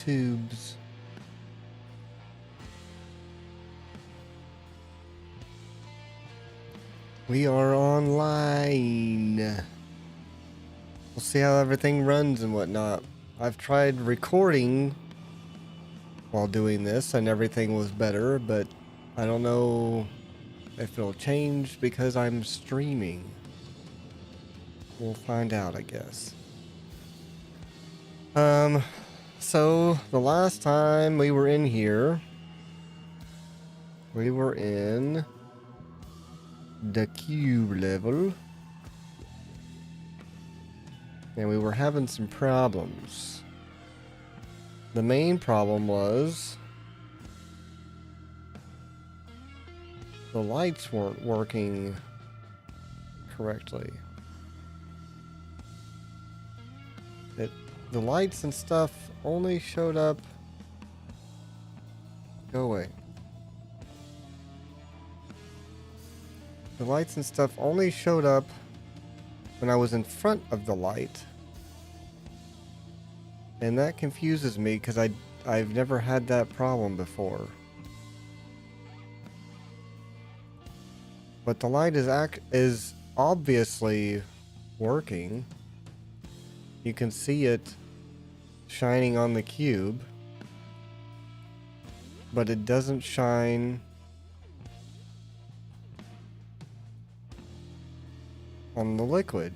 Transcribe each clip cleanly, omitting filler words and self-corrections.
tubes. We are online. We'll see how everything runs and whatnot. I've tried recording while doing this and everything was better, but I don't know if it'll change because I'm streaming. We'll find out, I guess. So the last time we were in here, we were in the cube level. And we were having some problems. The main problem was the lights weren't working correctly. The lights and stuff only showed up. Go away. The lights and stuff only showed up when I was in front of the light. And that confuses me because I've never had that problem before. But the light is obviously working. You can see it shining on the cube, but it doesn't shine on the liquid.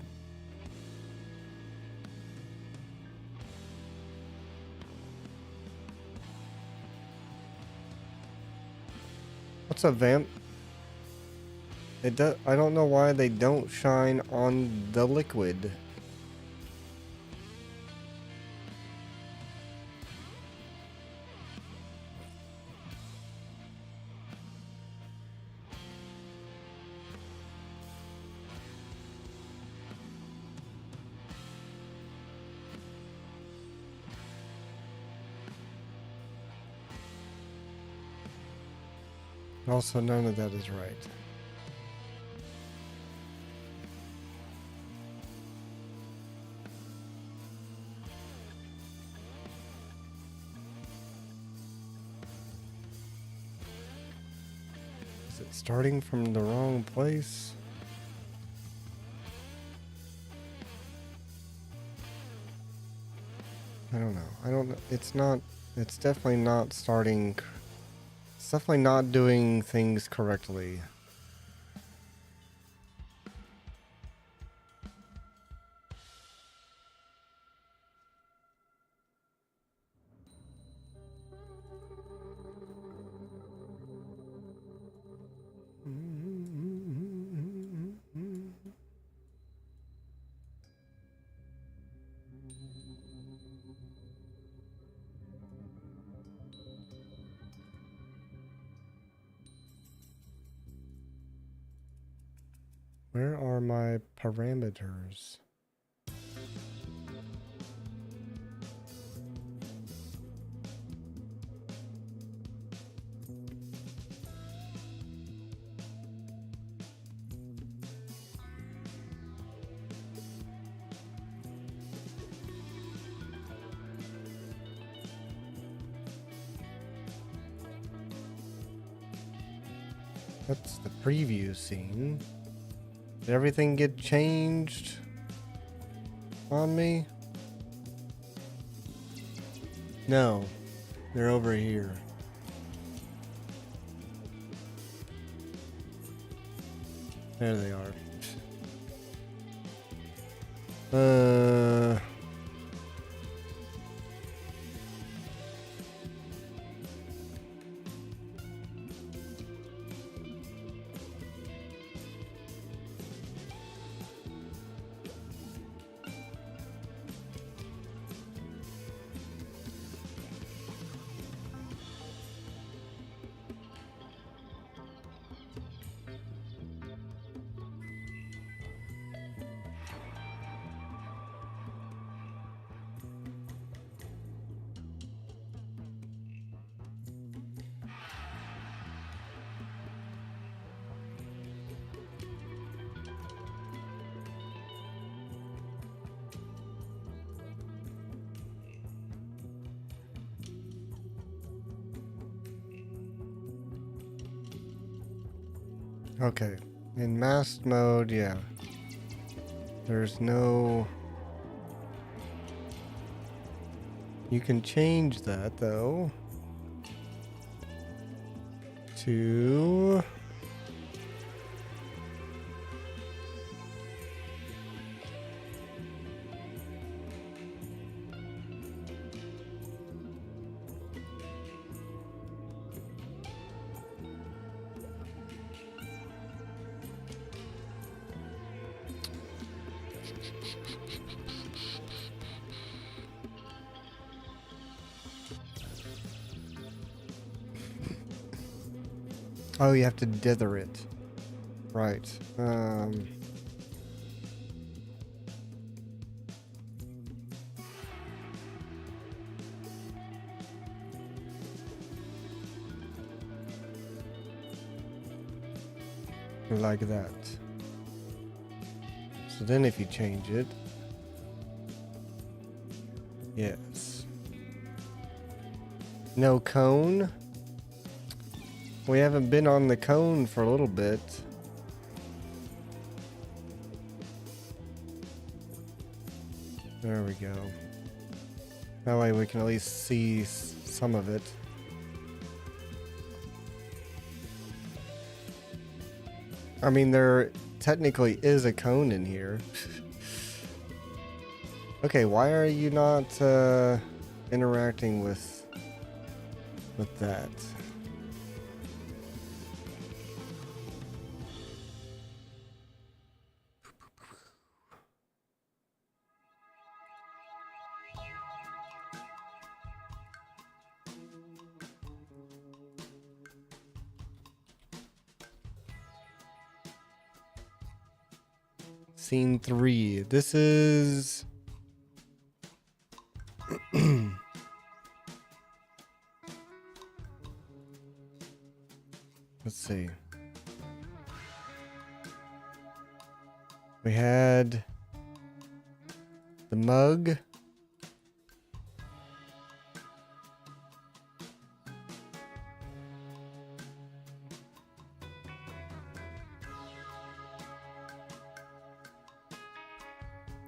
What's up, Vamp? I don't know why they don't shine on the liquid. Also, none of that is right. Is it starting from the wrong place? I don't know. I don't know. It's definitely not starting. It's definitely not doing things correctly. Where are my parameters? That's the preview scene. Did everything get changed on me? No, they're over here. There they are. Okay. In masked mode, yeah. There's no... You can change that, though, to... Oh, you have to dither it. Right. Like that. So then if you change it... Yes. No cone? We haven't been on the cone for a little bit. There we go. That way we can at least see some of it. I mean, there technically is a cone in here. Okay, why are you not interacting with that? Scene 3. This is... Let's see. We had the mug.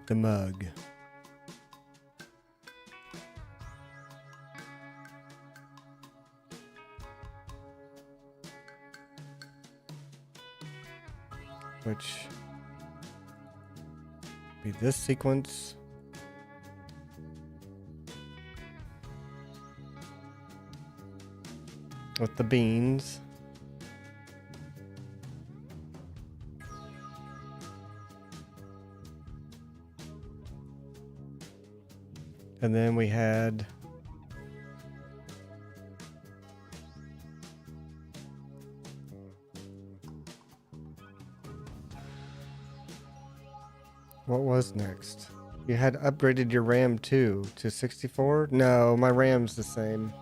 The mug. Which be this sequence. With the beans. And then we had what was next? You had upgraded your RAM too to 64? No, my RAM's the same.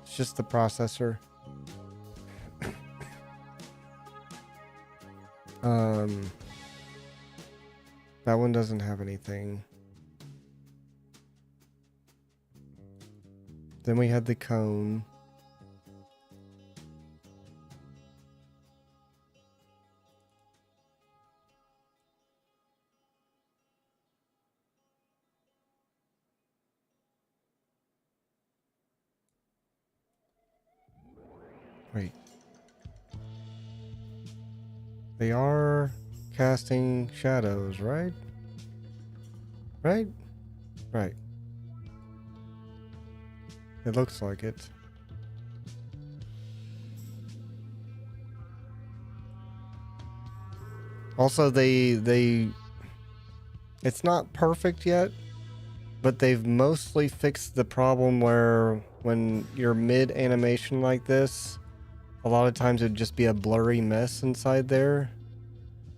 It's just the processor. That one doesn't have anything. Then we had the cone. Wait. They are casting shadows, right? Right? Right. It looks like it. Also, it's not perfect yet, but they've mostly fixed the problem where when you're mid animation like this, a lot of times it'd just be a blurry mess inside there.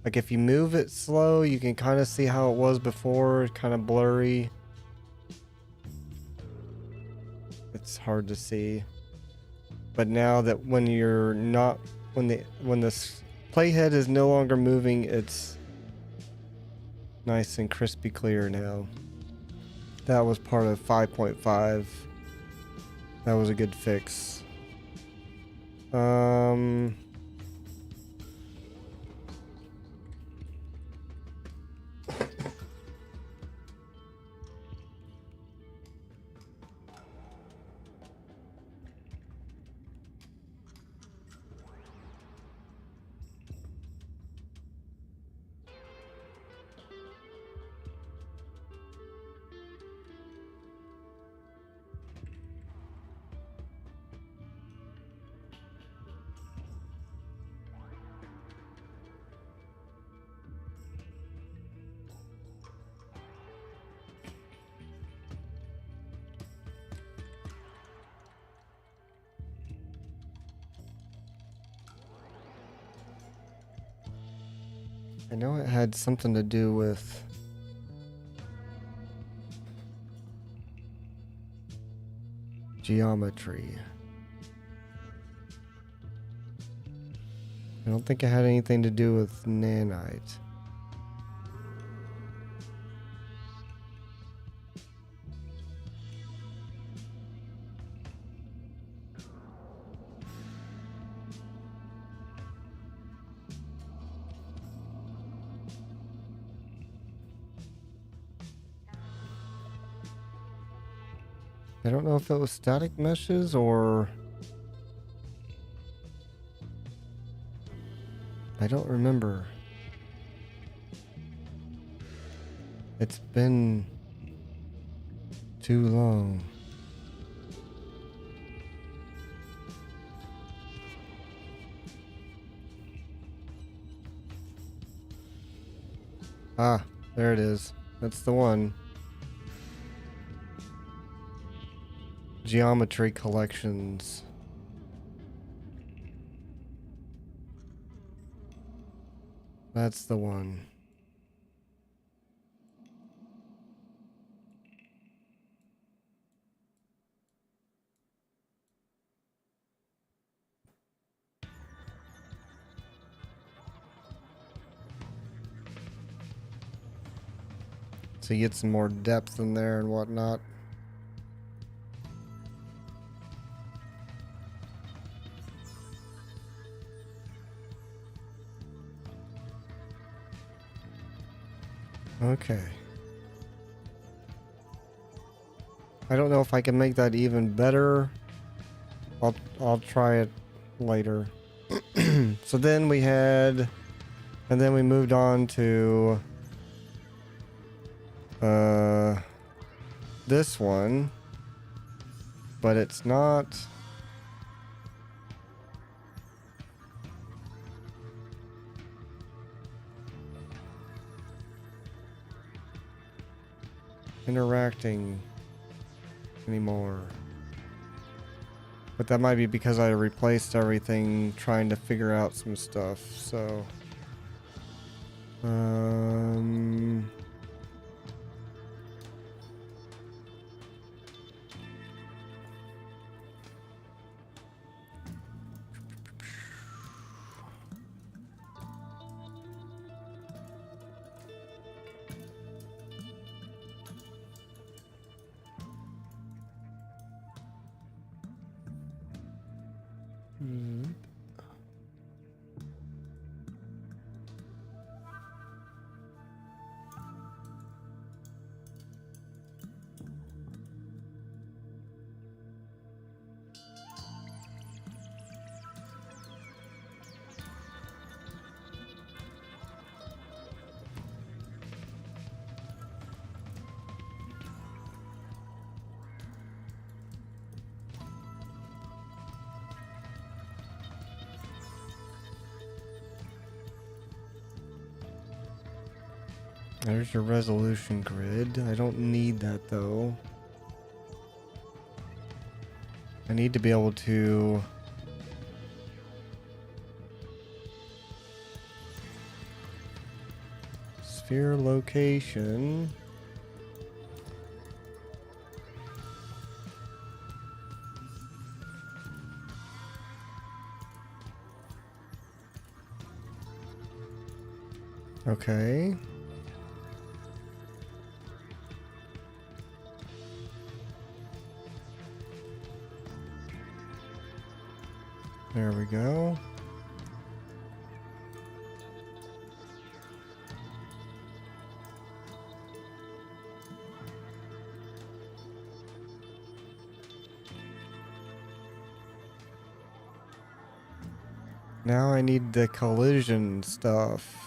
Like if you move it slow, you can kind of see how it was before, kind of blurry. It's hard to see. But now that when you're not, when the playhead is no longer moving, it's nice and crispy clear now. That was part of 5.5. That was a good fix. I know it had something to do with geometry. I don't think it had anything to do with nanite. I don't know if it was static meshes or... I don't remember. It's been too long. Ah, there it is. That's the one. Geometry collections. That's the one. So you get some more depth in there and whatnot. Okay. I don't know if I can make that even better. I'll try it later. So then we had, and then we moved on to this one, but it's not. Interacting anymore. But that might be because I replaced everything trying to figure out some stuff, so there's your resolution grid. I don't need that though. I need to be able to sphere location. Okay. There we go. Now I need the collision stuff.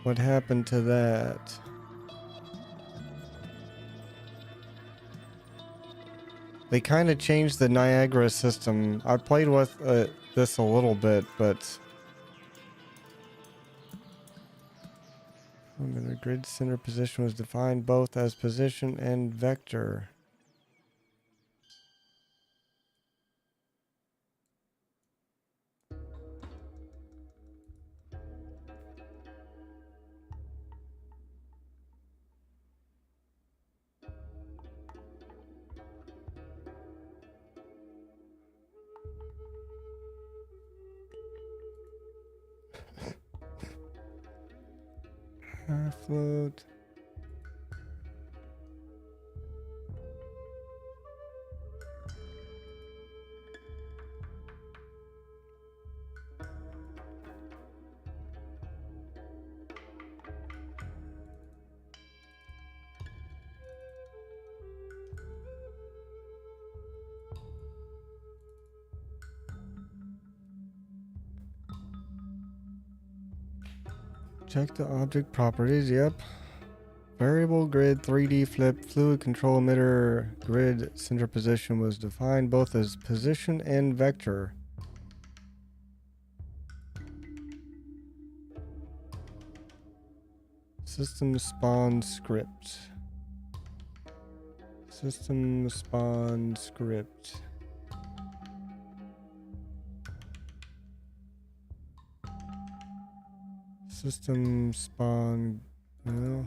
What happened to that? They kind of changed the Niagara system. I played with this a little bit, but the grid center position was defined both as position and vector. Car float. Check the object properties, yep. Variable grid 3D flip fluid control emitter grid center position was defined both as position and vector. System spawn script. System spawn script. System spawn. No.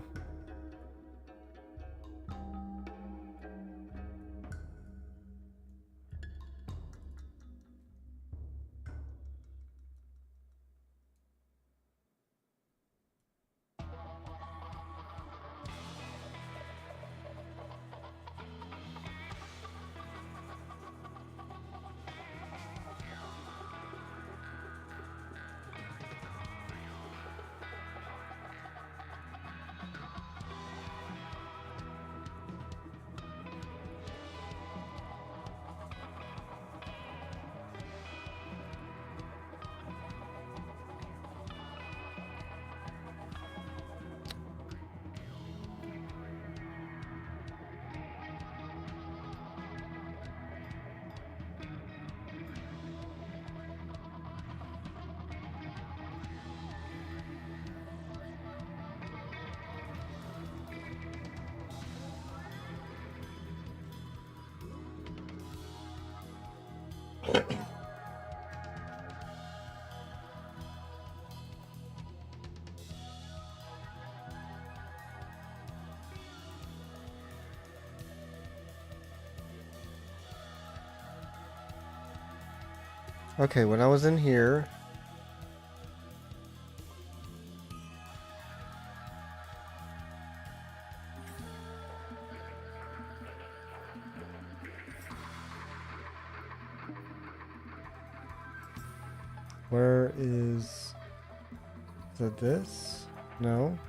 Okay, when I was in here, where is it this? No.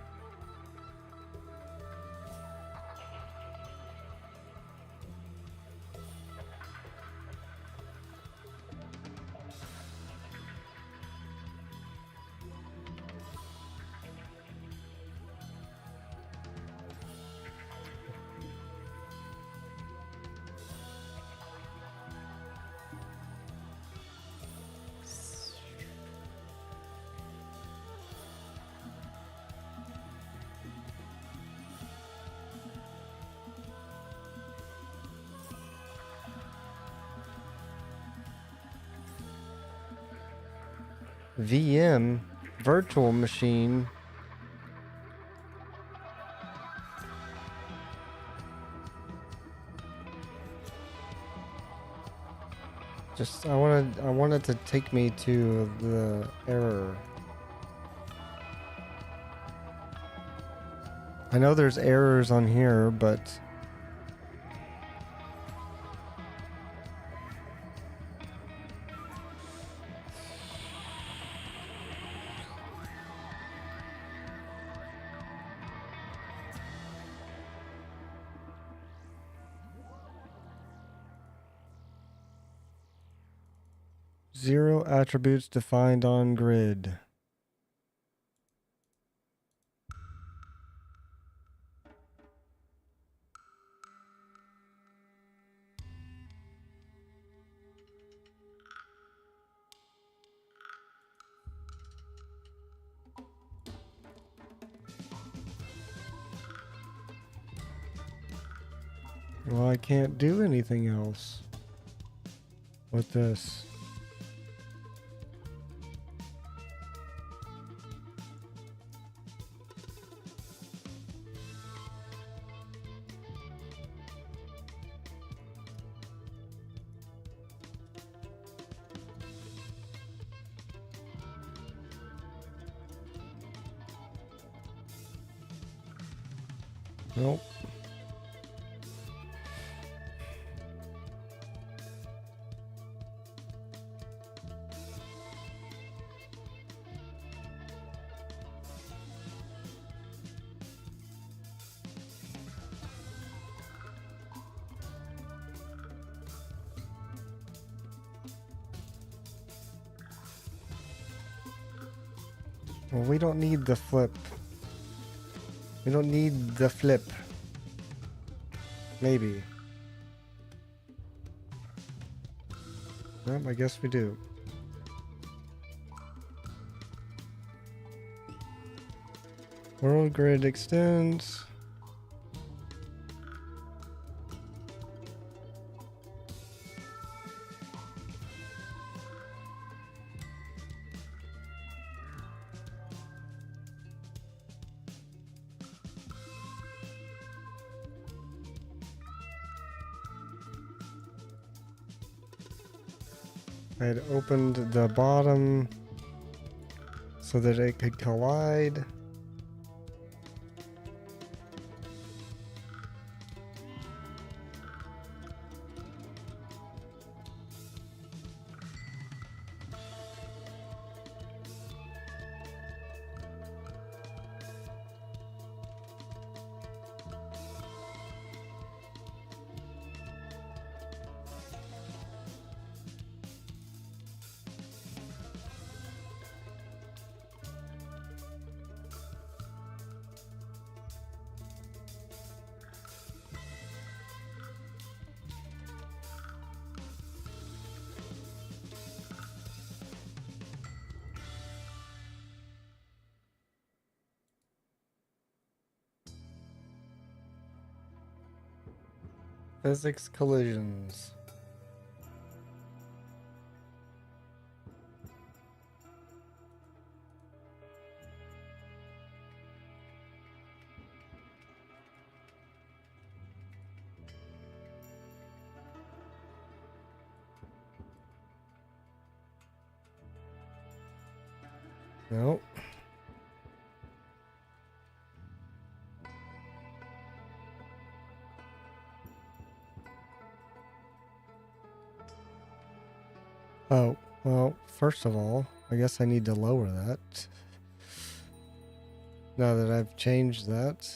VM, virtual machine. Just I wanted to take me to the error. I know there's errors on here, but zero attributes defined on grid. Well, I can't do anything else with this. Nope. Well, we don't need the flip. We don't need the flip. Maybe. Well, I guess we do. World grid extends. I had opened the bottom so that it could collide. Physics collisions. Nope. Oh, well, first of all, I guess I need to lower that. Now that I've changed that.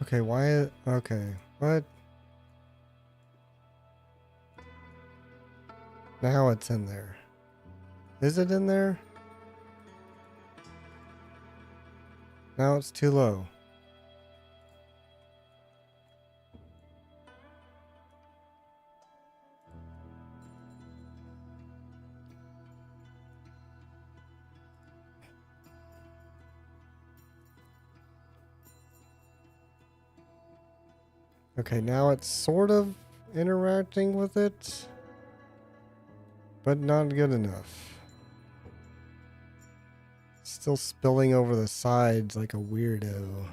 Okay, why? Okay, what? Now it's in there. Is it in there? Now it's too low. Okay, now it's sort of interacting with it, but not good enough. Still spilling over the sides like a weirdo.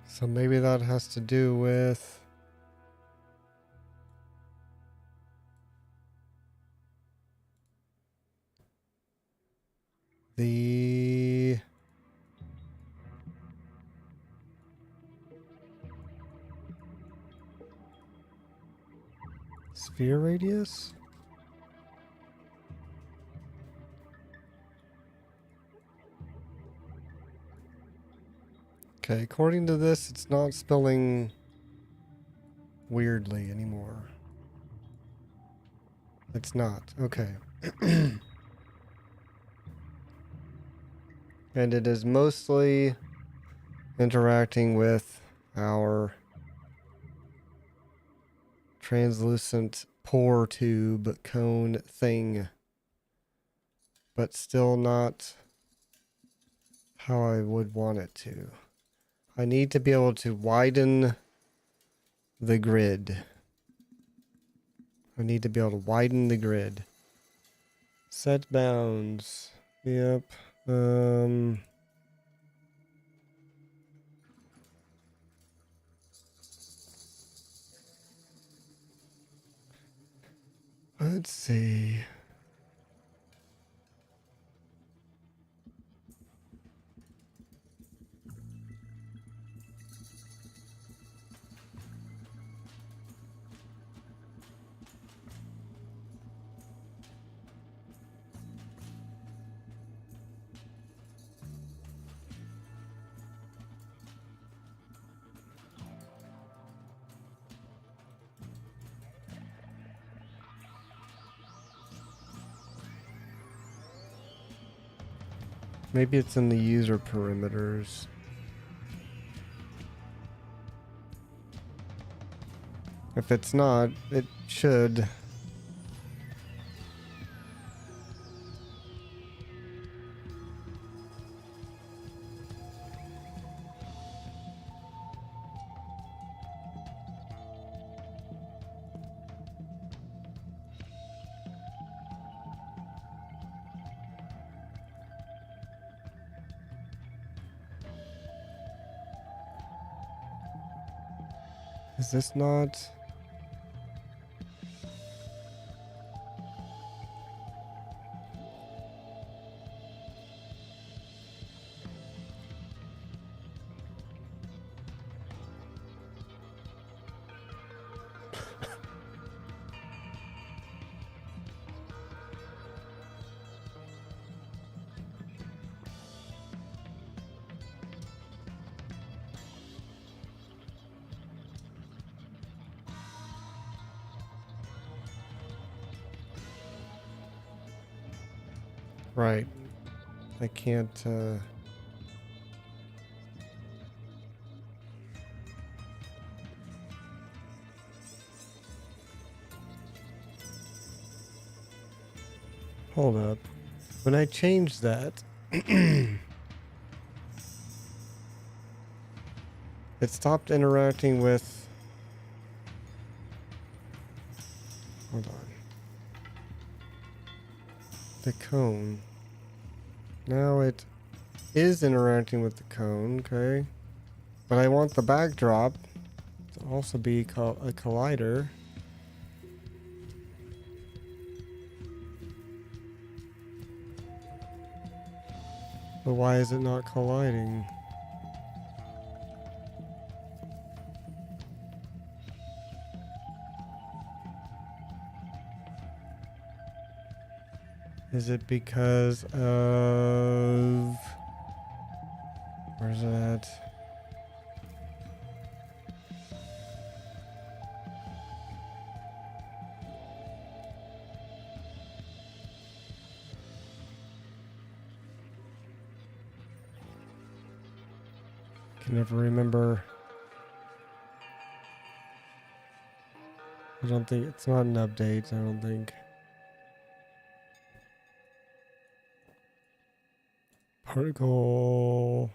So maybe that has to do with the sphere radius? Okay, according to this, it's not spelling weirdly anymore. It's not. Okay. And it is mostly interacting with our translucent pore tube cone thing, but still not how I would want it to. I need to be able to widen the grid. I need to be able to widen the grid. Set bounds. Yep. Let's see. Maybe it's in the user perimeters. If it's not, it should. Is this not? Right. I can't, hold up. When I changed that, it stopped interacting with... Hold on. The cone. Now it is interacting with the cone, okay. But I want the backdrop to also be a collider. But why is it not colliding? Is it because of... Where's it at? Can never remember. I don't think it's not an update, I don't think. Particle.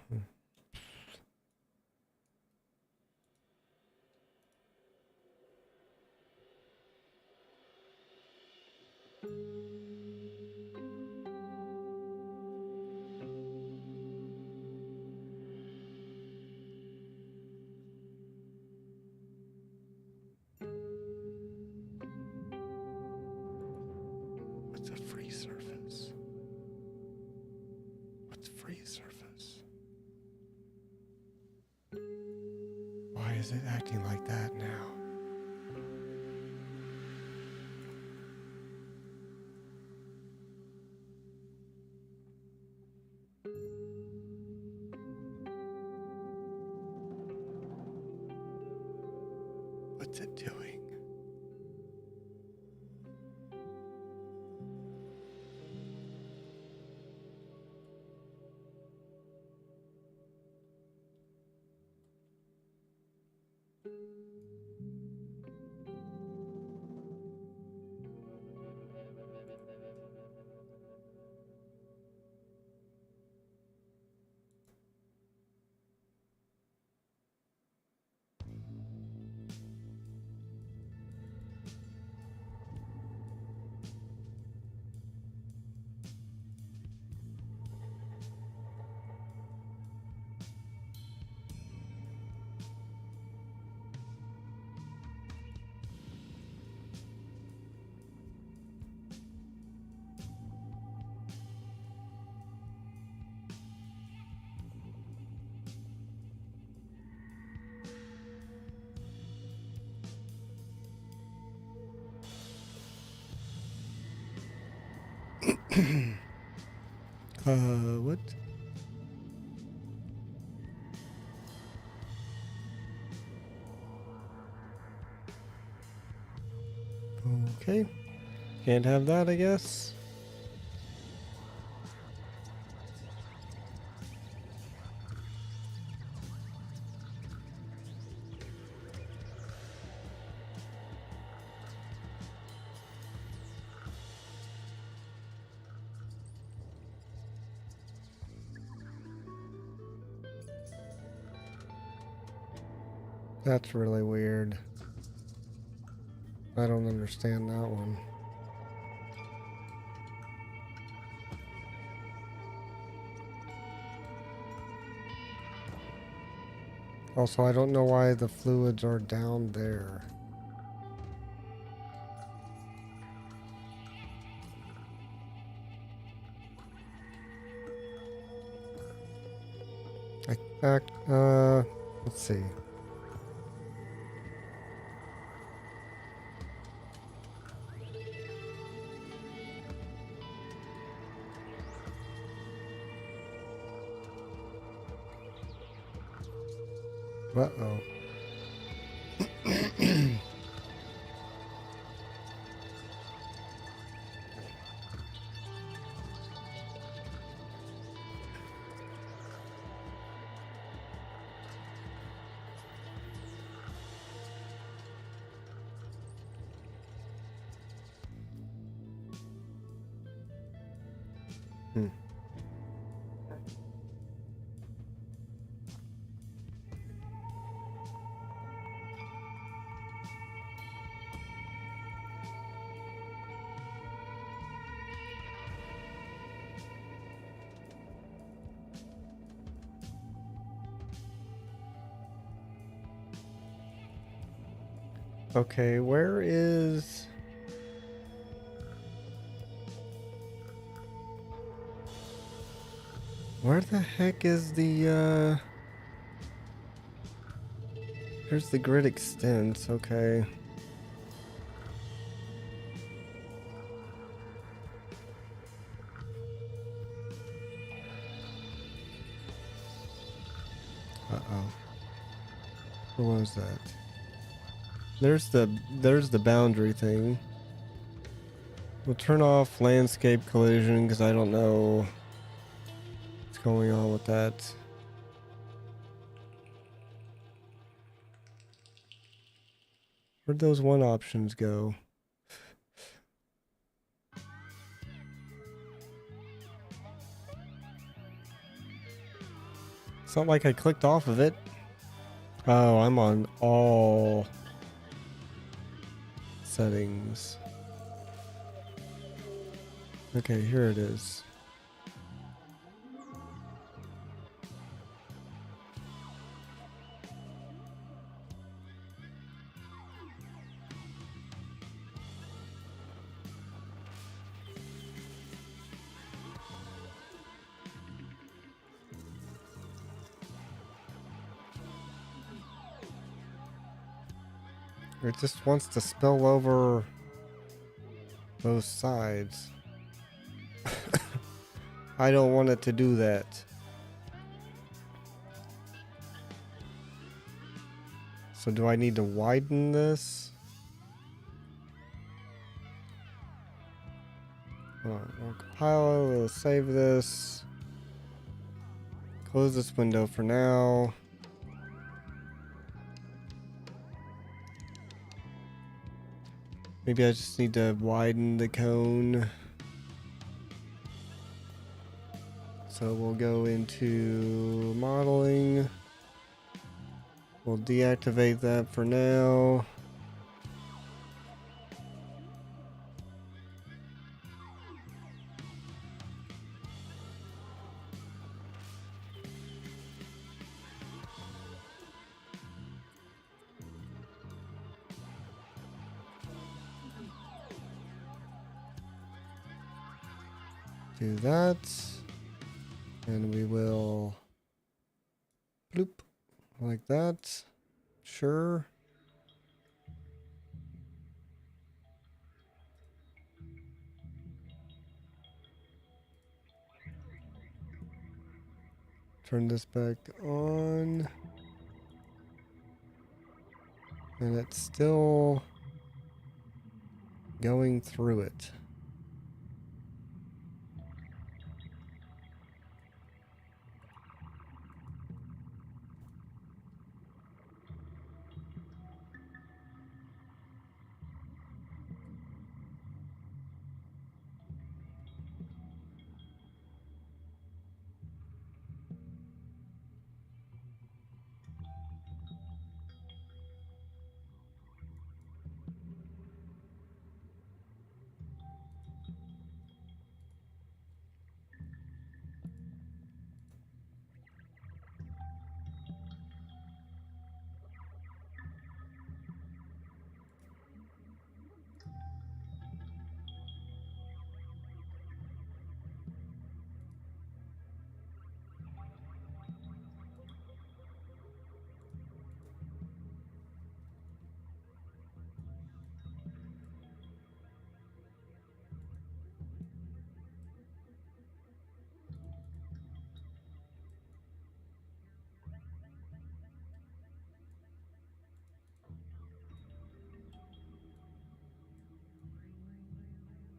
What's a free surface? What's free surface? Why is it acting like that now? What's it doing? What? Okay. Can't have that, I guess. That's really weird. I don't understand that one. Also, I don't know why the fluids are down there. Let's see. Uh-oh. Hmm. Okay, where is... Where the heck is the, Here's the grid extents, okay. Uh-oh. What was that? There's the boundary thing. We'll turn off landscape collision because I don't know what's going on with that. Where'd those one options go? It's not like I clicked off of it. Oh, I'm on all settings. Okay, here it is. It just wants to spill over both sides. I don't want it to do that. So do I need to widen this? We'll compile, we'll save this. Close this window for now. Maybe I just need to widen the cone. So we'll go into modeling. We'll deactivate that for now. Do that. And we will bloop like that. Sure. Turn this back on. And it's still going through it.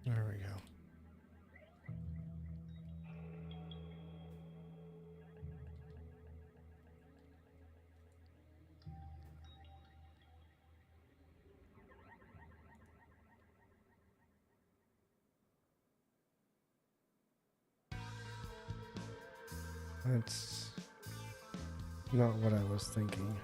There we go. That's not what I was thinking.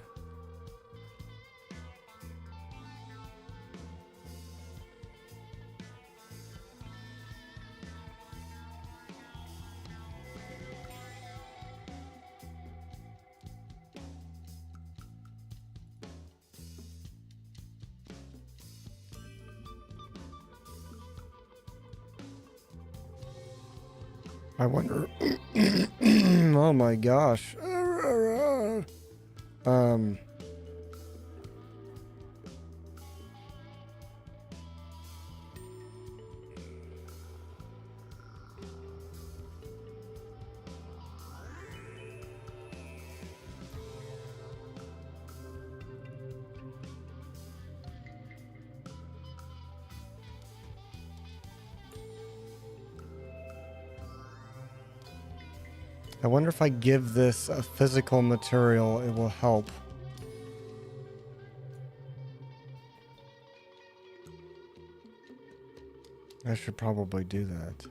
I wonder. Oh my gosh. I wonder if I give this a physical material, it will help. I should probably do that.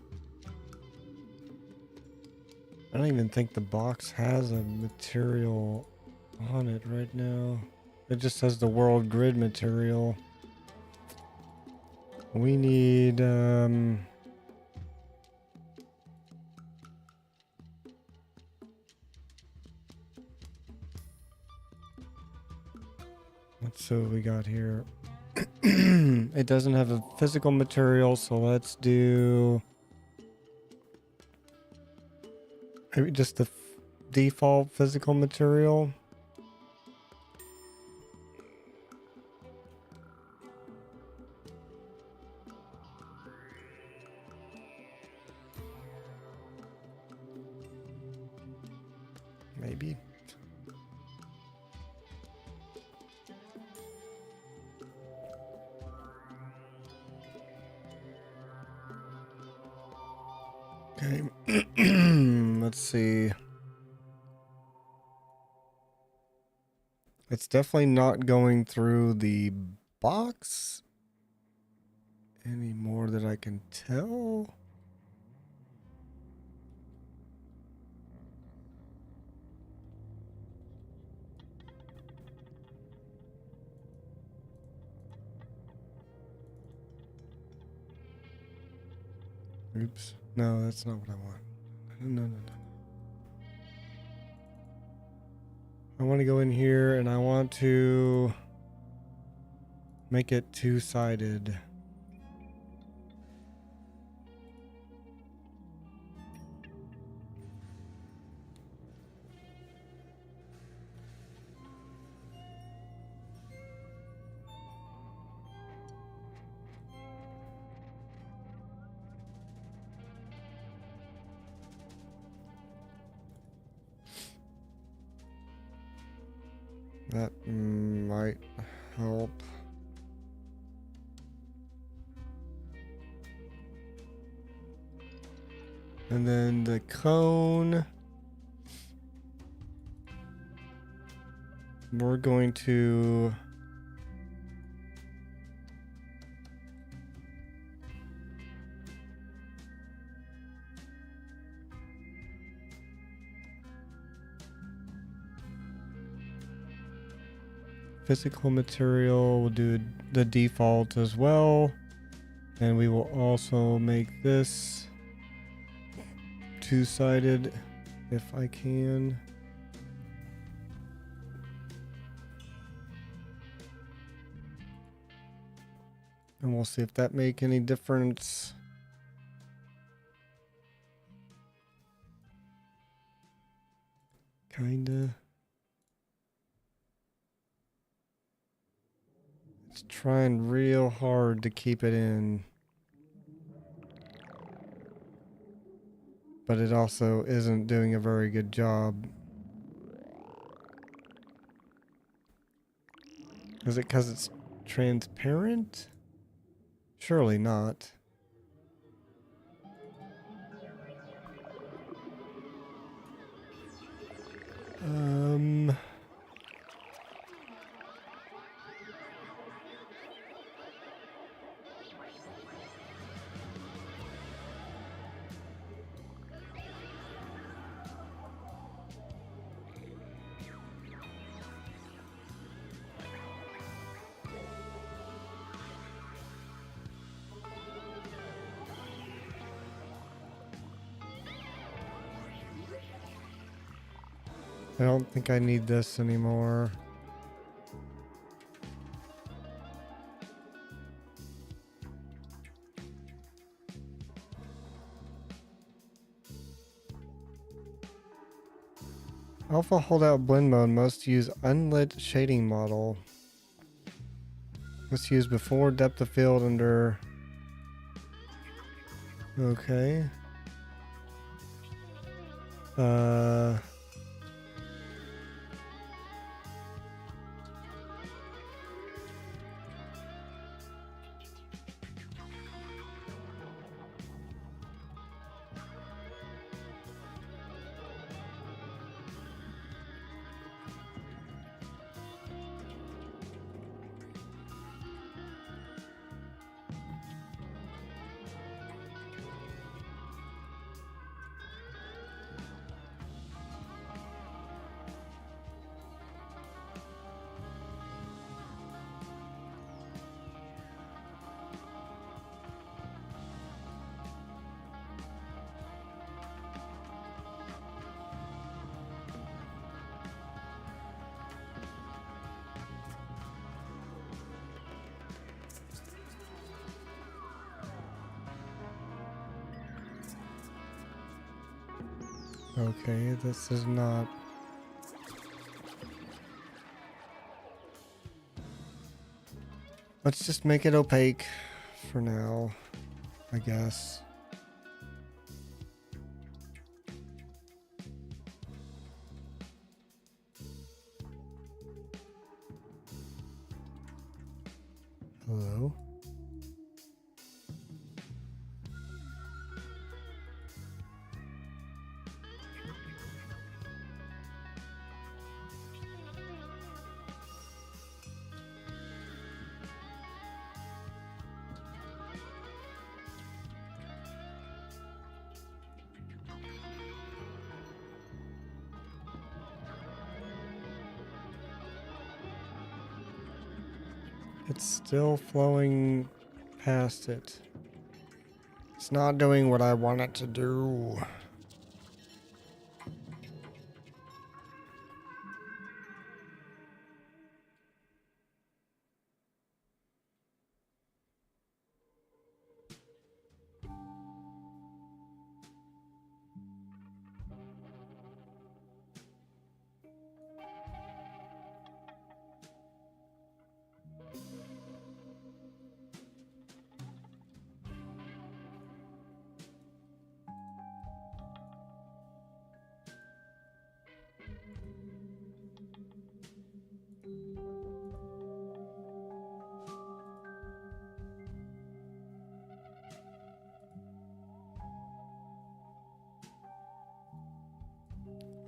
I don't even think the box has a material on it right now. It just says the world grid material. We need, let's see what we got here. It doesn't have a physical material, so let's do maybe just the default physical material. Maybe. Let's see. It's definitely not going through the box any more that I can tell. Oops. No, that's not what I want. No. I want to go in here and I want to make it two-sided. That might help. And then the cone, we're going to physical material, we'll do the default as well. And we will also make this two-sided if I can. And we'll see if that make any difference. Kinda. It's trying real hard to keep it in. But it also isn't doing a very good job. Is it because it's transparent? Surely not. I don't think I need this anymore. Alpha holdout blend mode must use unlit shading model. Must use before depth of field under. Okay. Okay, this is not. Let's just make it opaque for now, I guess. Hello? It's still flowing past it. It's not doing what I want it to do.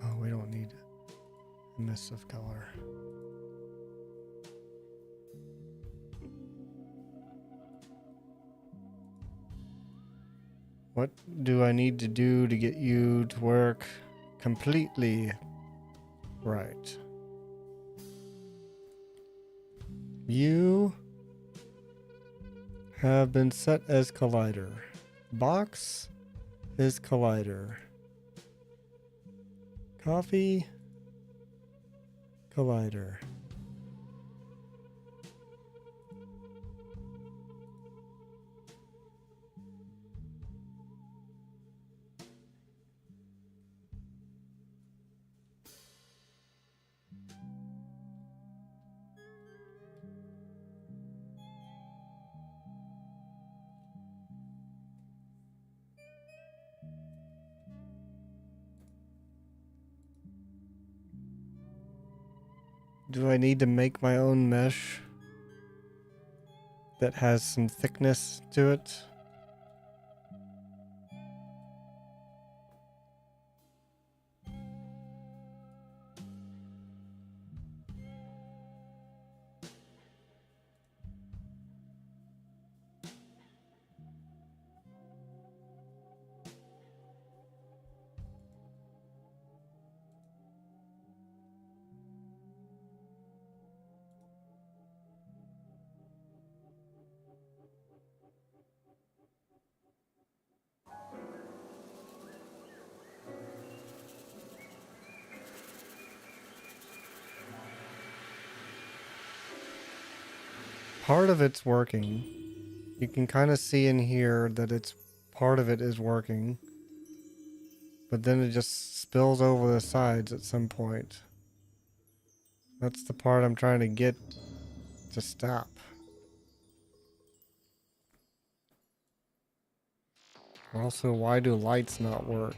Oh, we don't need emissive color. What do I need to do to get you to work completely right? You have been set as collider. Box is collider. Coffee, collider. Do I need to make my own mesh that has some thickness to it? Part of it's working. You can kind of see in here that it's part of it is working, but then it just spills over the sides at some point. That's the part I'm trying to get to stop. Also, why do lights not work?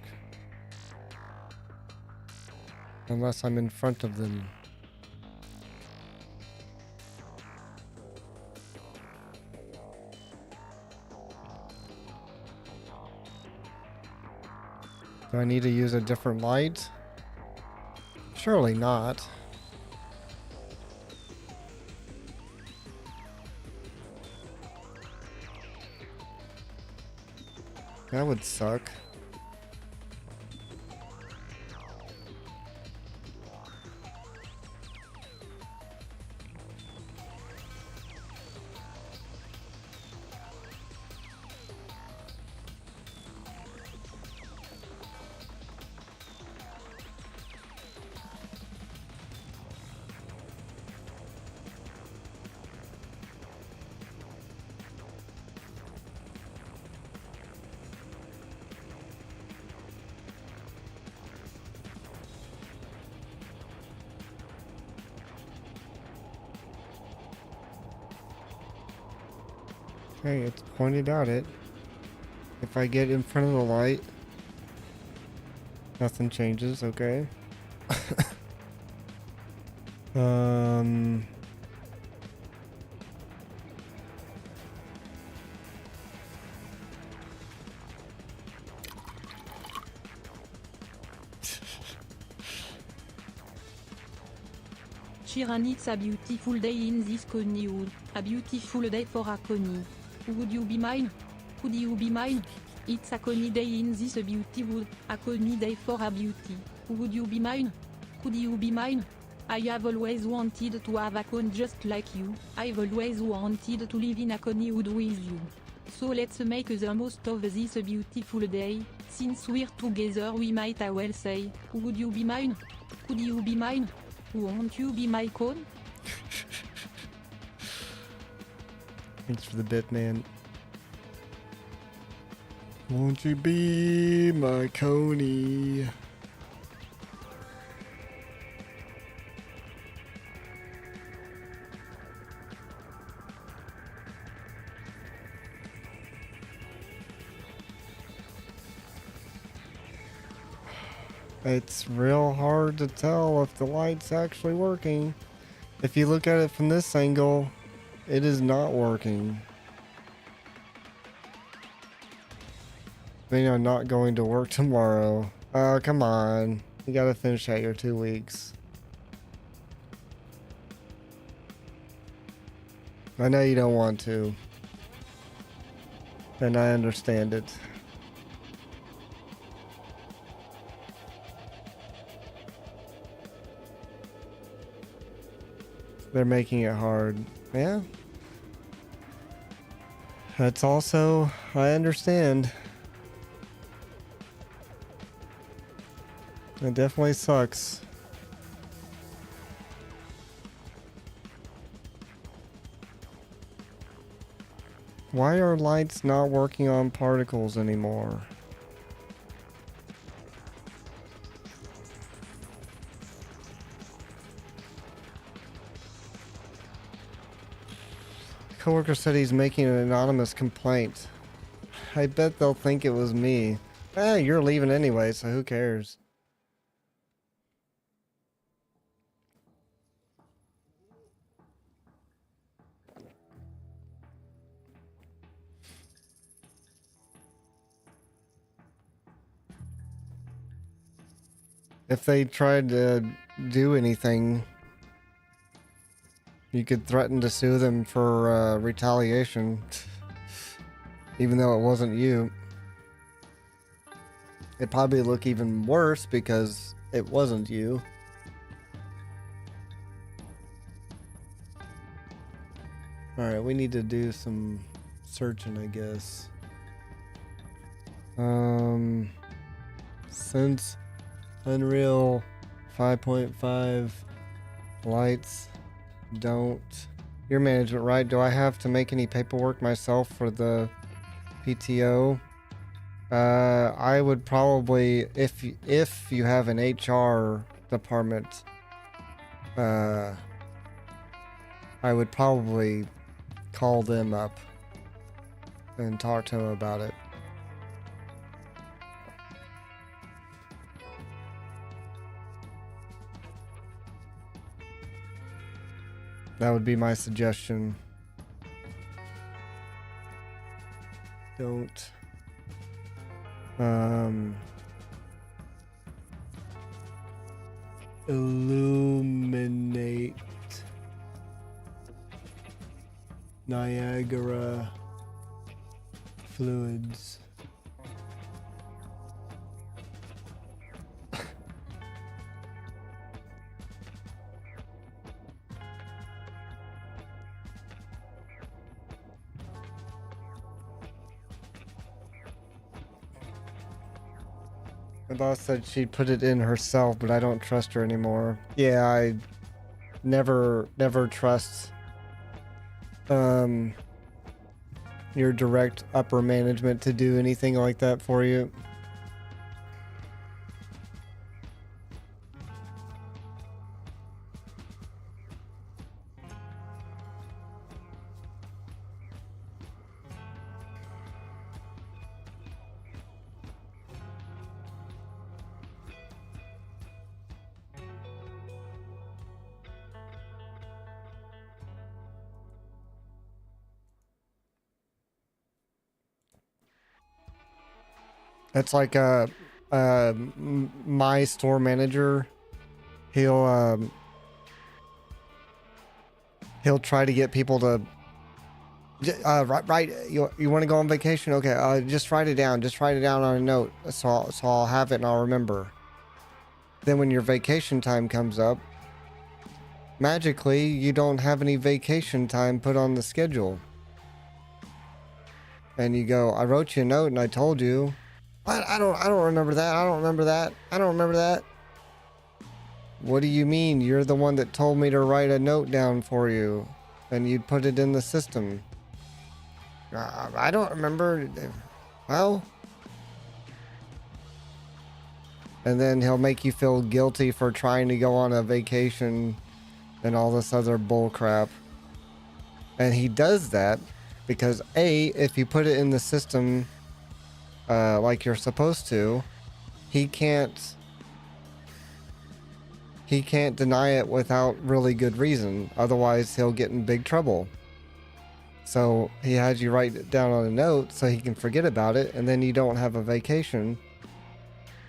Unless I'm in front of them. Do I need to use a different light? Surely not. That would suck. Okay, it's pointed out it. If I get in front of the light, nothing changes, okay? um... Chiran, it's a beautiful day in this Coneywood. A beautiful day for a Coney. Would you be mine? Could you be mine? It's a Coney day in this beauty wood. A Coney day for a beauty. Would you be mine? Could you be mine? I have always wanted to have a con just like you. I've always wanted to live in a Conniewood with you. So let's make the most of this beautiful day. Since we're together we might as well say, would you be mine? Could you be mine? Won't you be my con? Thanks for the bit, man. Won't you be my Coney? It's real hard to tell if the light's actually working. If you look at it from this angle, it is not working. I mean, I'm not going to work tomorrow. Oh, come on. You gotta finish out your 2 weeks. I know you don't want to. And I understand it. They're making it hard. Yeah. That's also, I understand. It definitely sucks. Why are lights not working on particles anymore? Coworker said he's making an anonymous complaint. I bet they'll think it was me. You're leaving anyway, so who cares? If they tried to do anything, you could threaten to sue them for retaliation, even though it wasn't you. It'd probably look even worse because it wasn't you. Alright, we need to do some searching, I guess. Since Unreal 5.5 lights don't... Your management, right? Do I have to make any paperwork myself for the PTO? I would probably, if you have an HR department, I would probably call them up and talk to them about it. That would be my suggestion. Don't illuminate Niagara fluids. My boss said she'd put it in herself, but I don't trust her anymore. Yeah, I never trust your direct upper management to do anything like that for you. It's like my store manager. He'll try to get people to right. You want to go on vacation? Okay, just write it down. Just write it down on a note. So I'll have it and I'll remember. Then when your vacation time comes up, magically you don't have any vacation time put on the schedule. And you go, I wrote you a note and I told you. I don't remember that. I don't remember that. I don't remember that. What do you mean? You're the one that told me to write a note down for you and you'd put it in the system. I don't remember. Well, and then he'll make you feel guilty for trying to go on a vacation and all this other bull crap. And he does that because A, if you put it in the system like you're supposed to, he can't deny it without really good reason. Otherwise, he'll get in big trouble. So he has you write it down on a note so he can forget about it, and then you don't have a vacation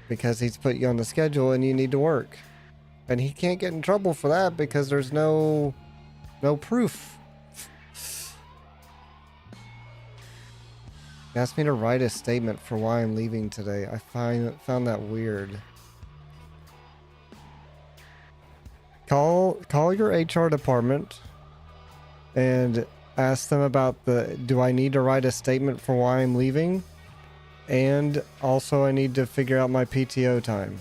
because he's put you on the schedule and you need to work. And he can't get in trouble for that because there's no proof. He asked me to write a statement for why I'm leaving today. I found that weird. Call your HR department and ask them about do I need to write a statement for why I'm leaving? And also I need to figure out my PTO time.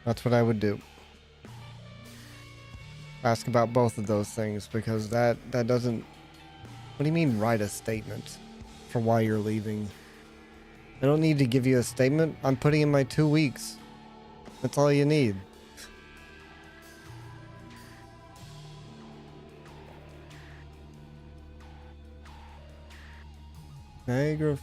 That's what I would do. Ask about both of those things because that doesn't... What do you mean write a statement for why you're leaving? I don't need to give you a statement. I'm putting in my 2 weeks. That's all you need. Niagara...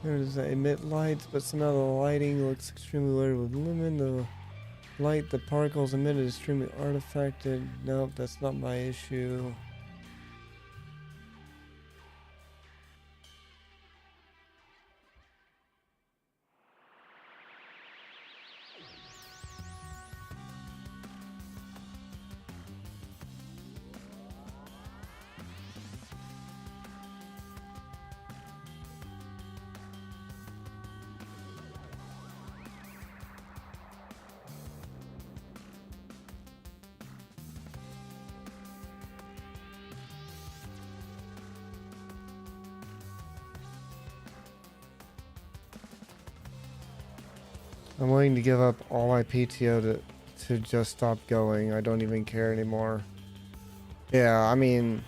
There does that emit lights, but somehow the lighting looks extremely loaded with lumen. The light the particles emitted is extremely artifacted. Nope, that's not my issue. I'm willing to give up all my PTO to just stop going. I don't even care anymore. Yeah, I mean,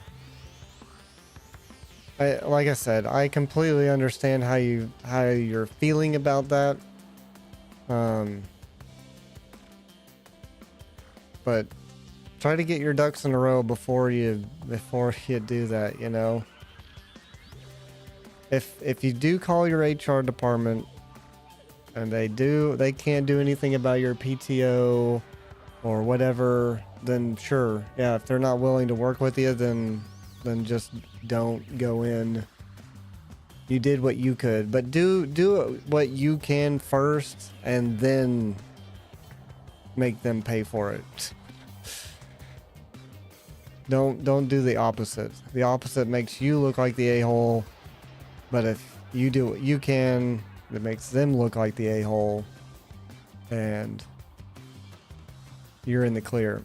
like I said, I completely understand how you're feeling about that. But try to get your ducks in a row before you do that, you know. If you do call your HR department and they can't do anything about your PTO or whatever, then sure. Yeah, if they're not willing to work with you, then just don't go in. You did what you could, but do what you can first and then make them pay for it. Don't do the opposite. The opposite makes you look like the a-hole, but if you do what you can, it makes them look like the a-hole, and you're in the clear.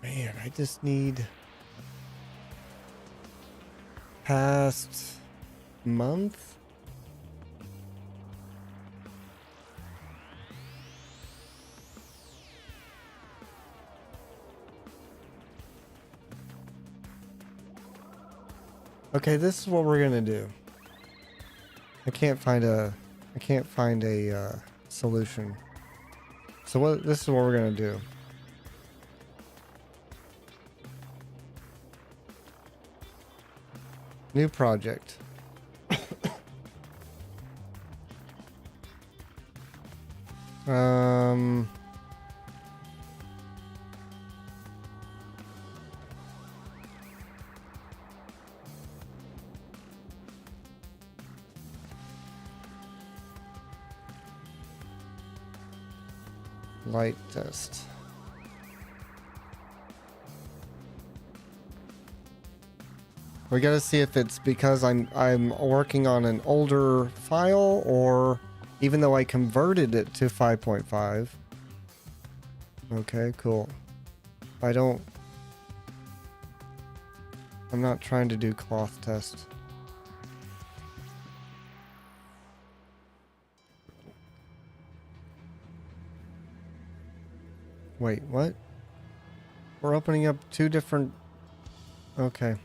Man, I just need past month. Okay, this is what we're gonna do. I can't find a solution. So this is what we're gonna do. New project. um Light test. We gotta see if it's because I'm working on an older file, or even though I converted it to 5.5. Okay, cool. I'm not trying to do cloth test. Wait, what? We're opening up two different... Okay.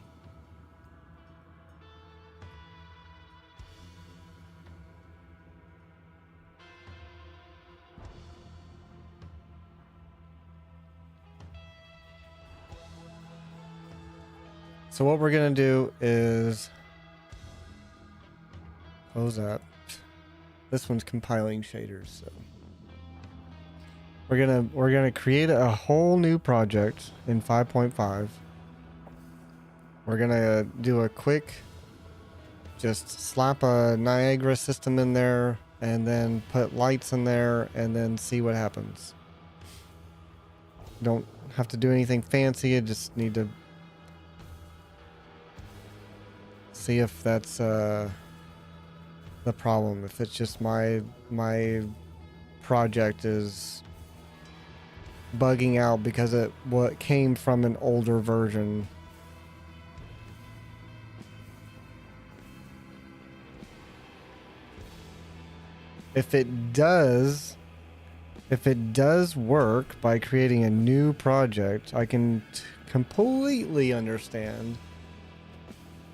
So what we're gonna do is close that. This one's compiling shaders, so we're gonna create a whole new project in 5.5. We're gonna do a quick, just slap a Niagara system in there and then put lights in there and then see what happens. Don't have to do anything fancy. You just need to see if that's the problem. If it's just my project is bugging out because what came from an older version. If it does work by creating a new project, I can completely understand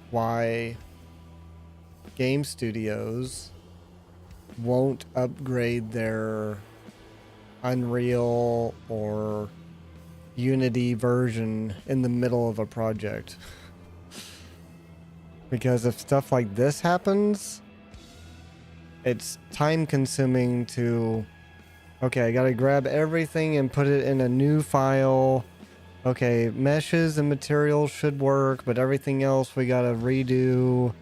why game studios won't upgrade their Unreal or Unity version in the middle of a project. Because if stuff like this happens, it's time consuming to, okay, I gotta grab everything and put it in a new file. Okay, meshes and materials should work, but everything else we gotta redo.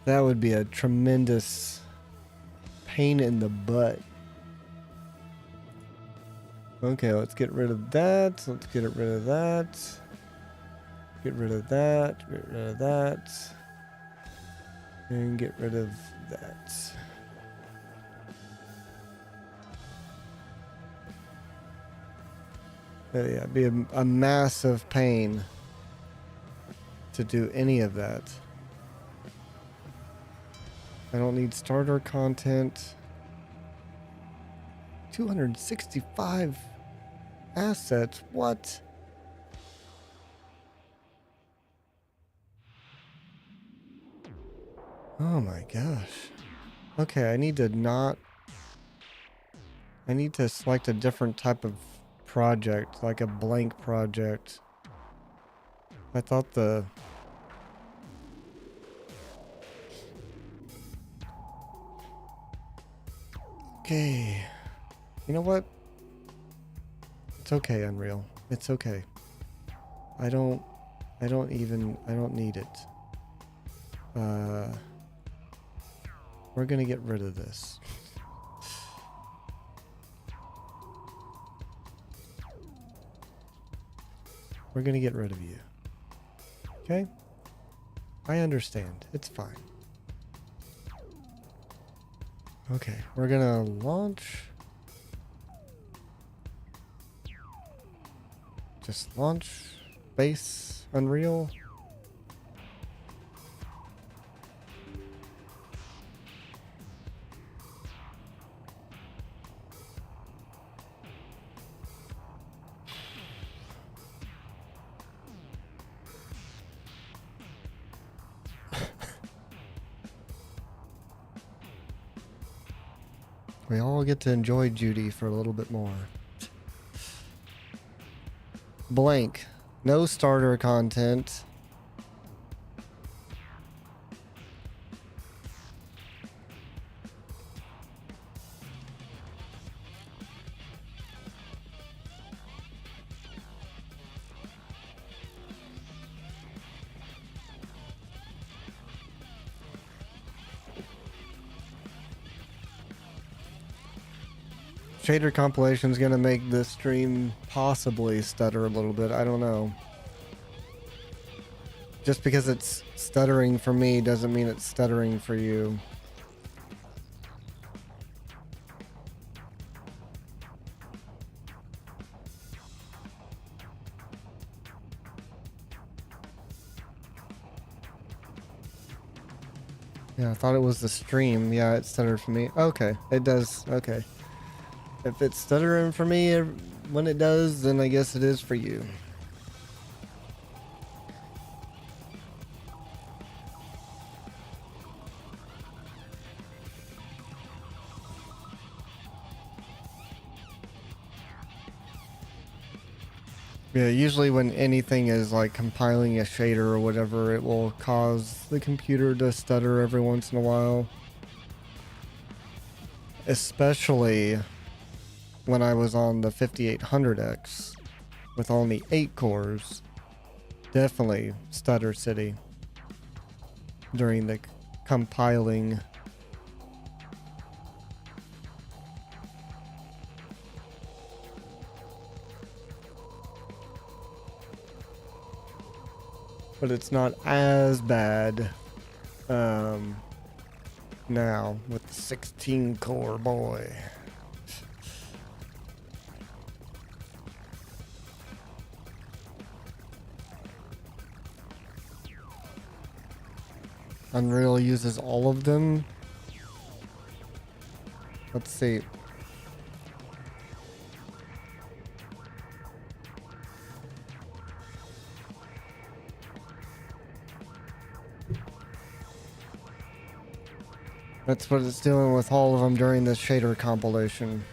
That would be a tremendous pain in the butt. Okay, let's get rid of that. Let's get rid of that. Get rid of that. Get rid of that. And get rid of that. Yeah, it'd be a massive pain to do any of that. I don't need starter content. 265 assets. What? Oh my gosh. Okay, I need to select a different type of project, like a blank project. I thought Okay. You know what? It's okay, Unreal. It's okay. I don't need it. We're gonna get rid of this. We're gonna get rid of you. Okay? I understand. It's fine. Okay, we're gonna launch. Just launch base Unreal. We all get to enjoy Judy for a little bit more. Blank. No starter content. Shader compilation is gonna make this stream possibly stutter a little bit. I don't know. Just because it's stuttering for me doesn't mean it's stuttering for you. Yeah, I thought it was the stream. Yeah, it stuttered for me. Okay, it does. Okay. If it's stuttering for me when it does, then I guess it is for you. Yeah, usually when anything is like compiling a shader or whatever, it will cause the computer to stutter every once in a while. Especially when I was on the 5800X with only 8 cores. Definitely Stutter City during the compiling. But it's not as bad now with the 16 core boy. Unreal uses all of them. Let's see. That's what it's doing with all of them during this shader compilation.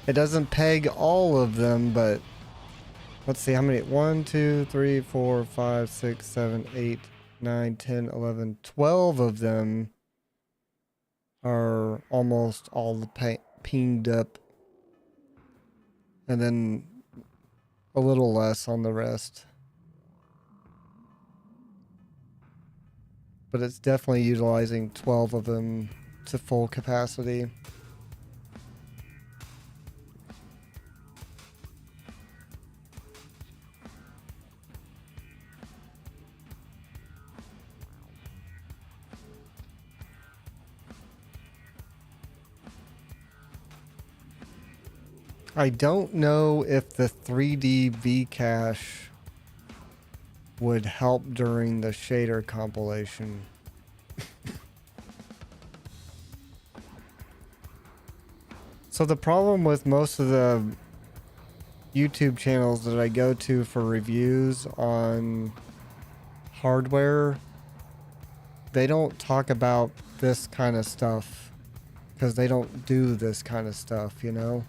It doesn't peg all of them, but let's see how many. 1, 2, 3, 4, 5, 6, 7, 8, 9, 10, 11, 12 of them are almost all pinged up. And then a little less on the rest. But it's definitely utilizing 12 of them to full capacity. I don't know if the 3D Vcache would help during the shader compilation. So the problem with most of the YouTube channels that I go to for reviews on hardware, they don't talk about this kind of stuff because they don't do this kind of stuff, you know?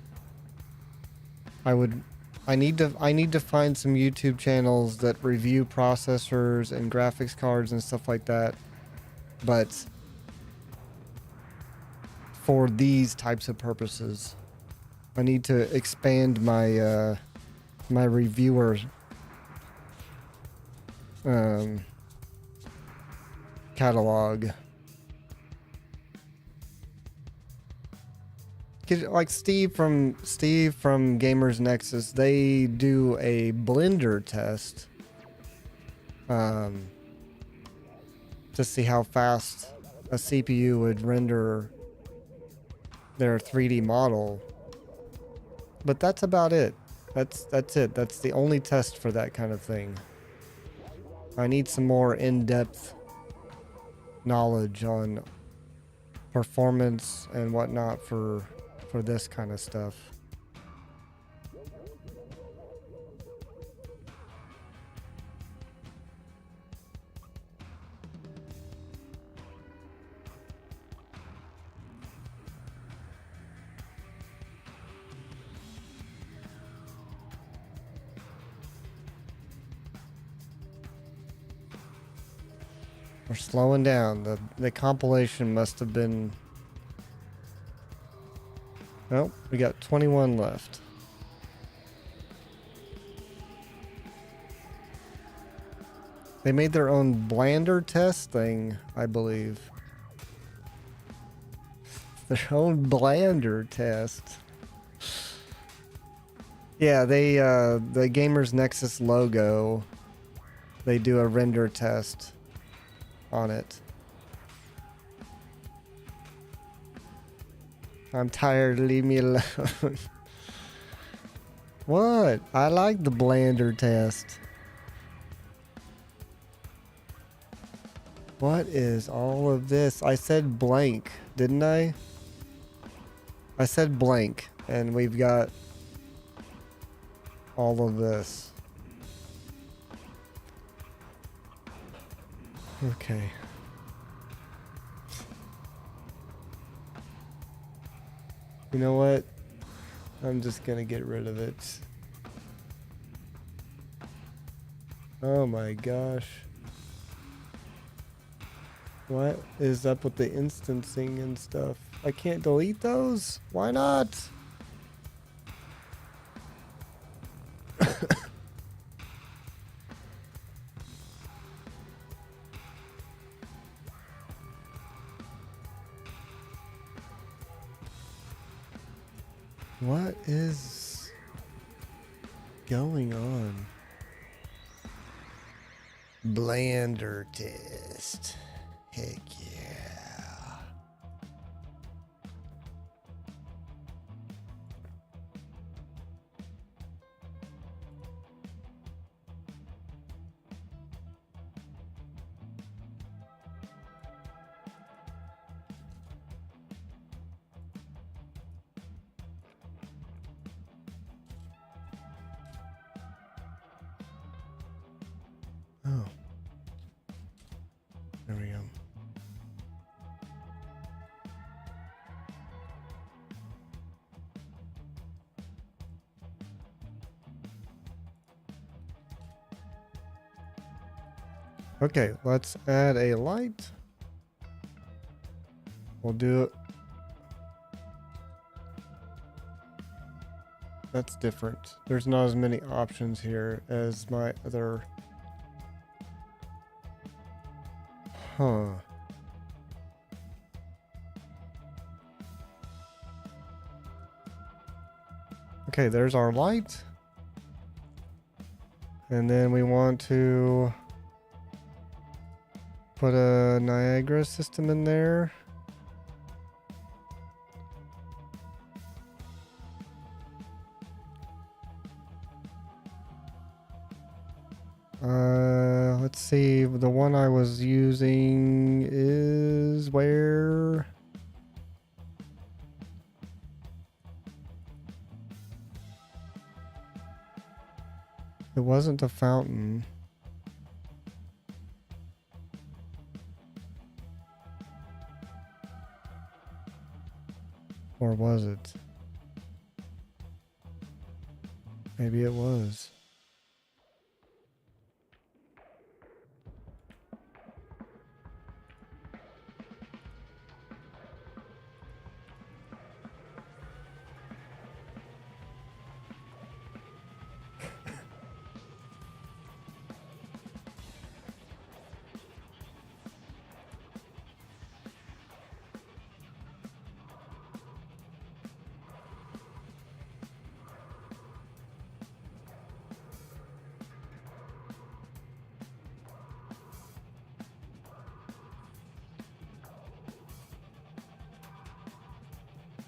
I need to find some YouTube channels that review processors and graphics cards and stuff like that, but for these types of purposes. I need to expand my my reviewer catalog. Like Steve from Gamers Nexus, they do a Blender test to see how fast a CPU would render their 3D model. But that's about it. That's it. That's the only test for that kind of thing. I need some more in-depth knowledge on performance and whatnot for this kind of stuff. We're slowing down. The compilation must have been... Oh, we got 21 left. They made their own Blender test thing, I believe. Their own Blender test. Yeah, they the Gamers Nexus logo, they do a render test on it. I'm tired, leave me alone. What? I like the Blender test. What is all of this? I said blank, didn't I? I said blank, and we've got all of this. Okay. You know what? I'm just gonna get rid of it. Oh my gosh. What is up with the instancing and stuff? I can't delete those? Why not? What is going on? Blender test. Heck yeah. Oh. There we go. Okay, let's add a light. We'll do it. That's different. There's not as many options here as my other. Huh. Okay, there's our light. And then we want to put a Niagara system in there. Let's see. The one I was using is where? It wasn't a fountain. Or was it? Maybe it was.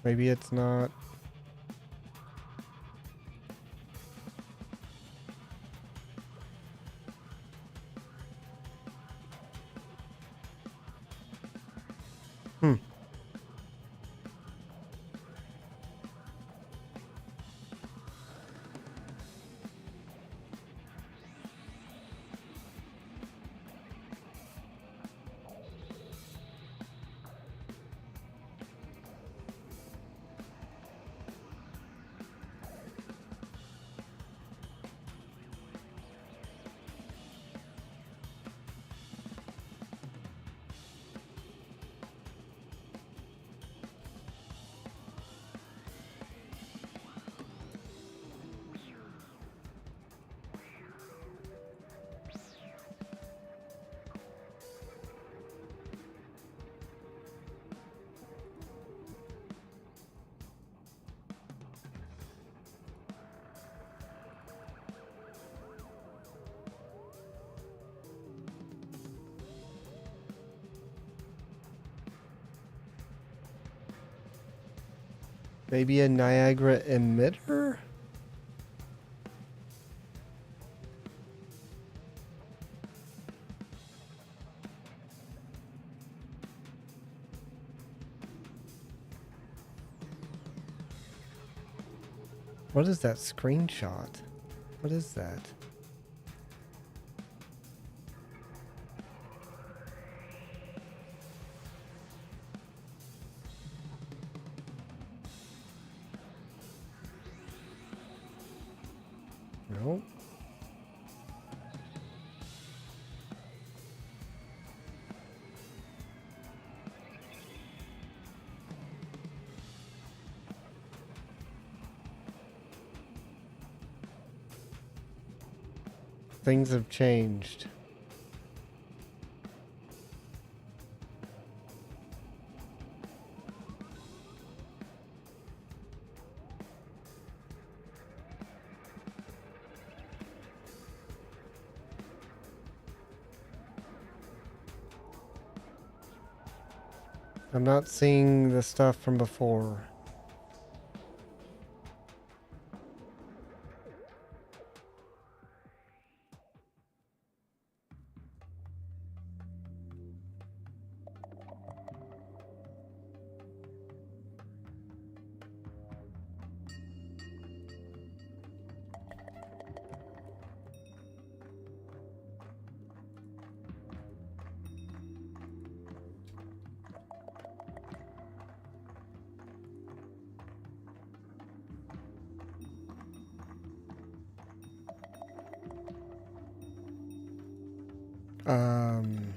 Maybe it's not. Hmm. Maybe a Niagara emitter? What is that screenshot? What is that? No. Things have changed. I'm not seeing the stuff from before. Um,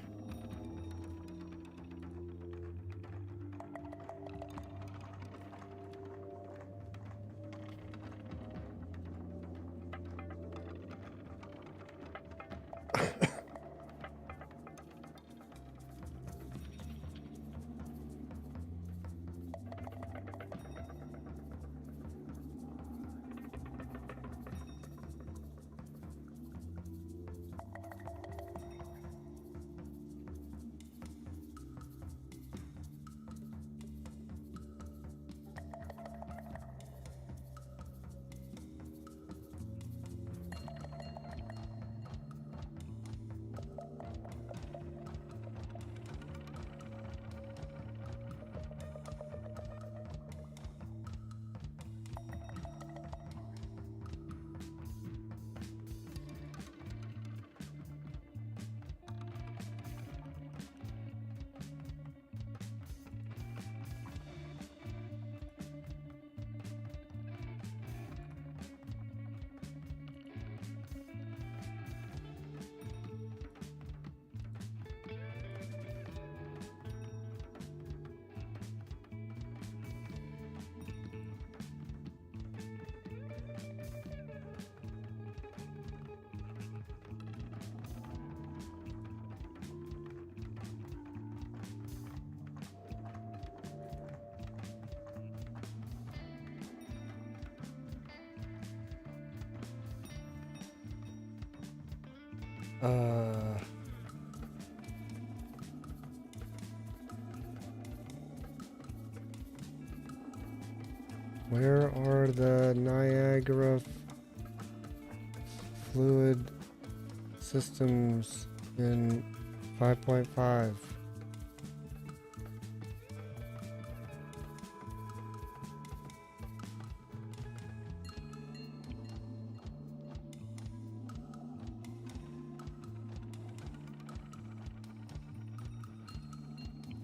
uh, where are the Niagara fluid systems in 5.5?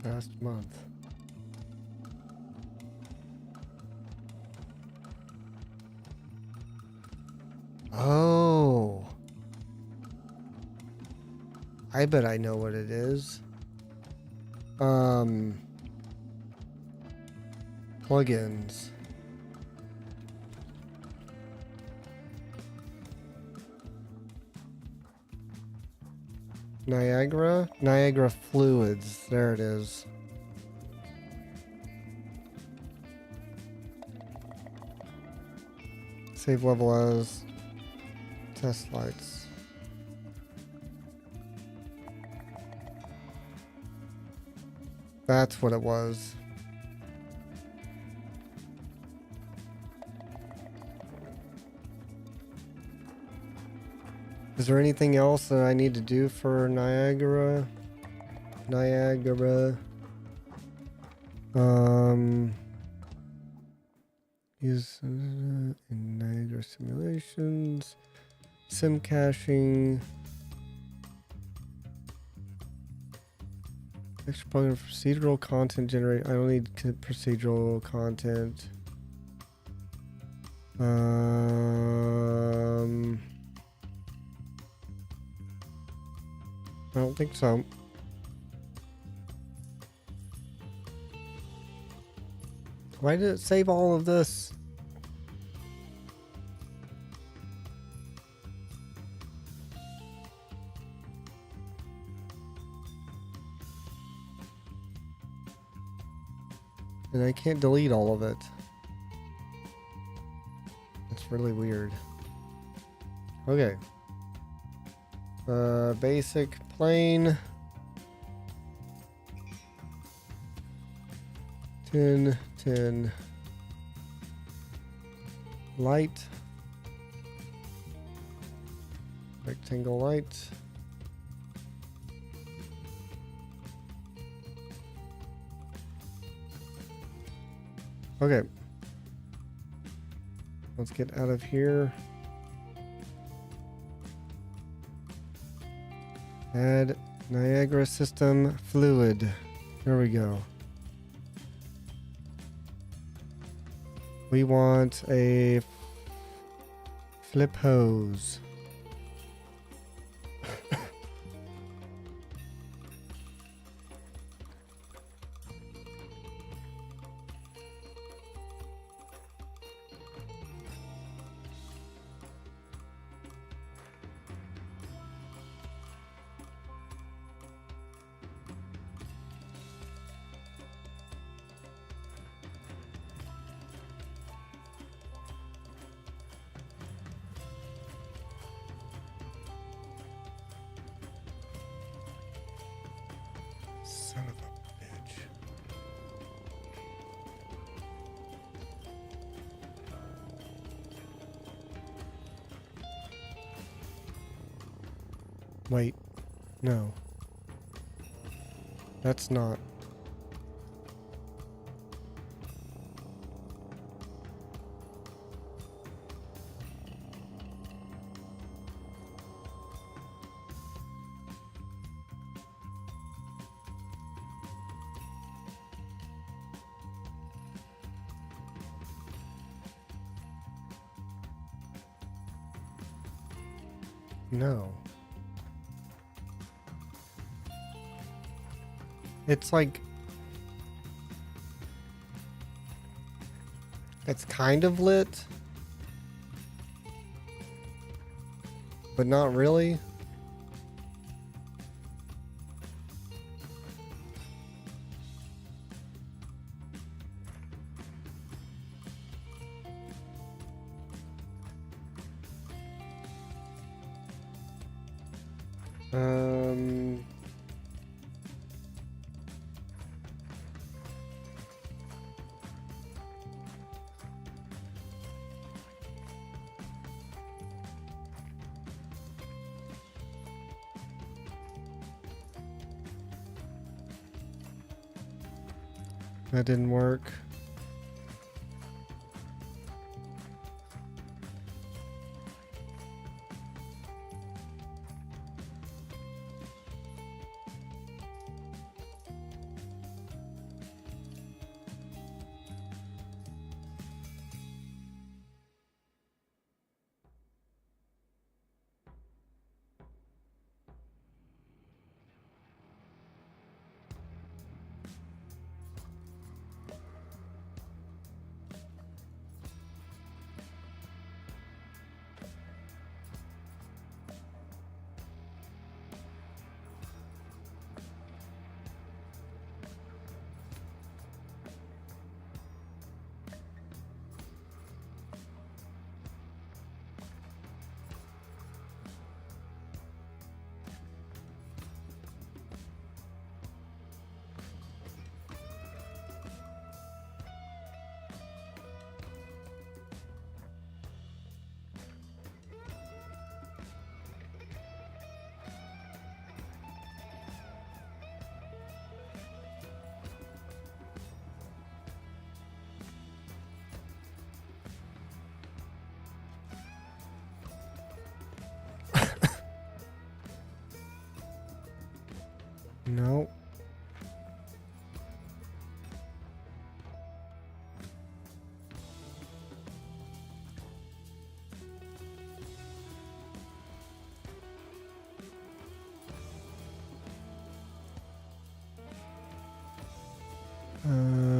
Last month. Oh. I bet I know what it is. Plugins. Niagara Fluids. There it is. Save level as test lights. That's what it was. Is there anything else that I need to do for Niagara? Niagara. Use in Niagara simulations. Sim caching. Extra program procedural content generate. I don't need procedural content. I don't think so. Why did it save all of this? And I can't delete all of it. It's really weird. Okay. Basic, plain. 10, 10. Light. Rectangle light. Okay. Let's get out of here. Add Niagara system fluid. There we go. We want a flip hose. Son of a bitch. Wait. No. That's not. No. It's like... It's kind of lit. But not really. That didn't work. No. Uh,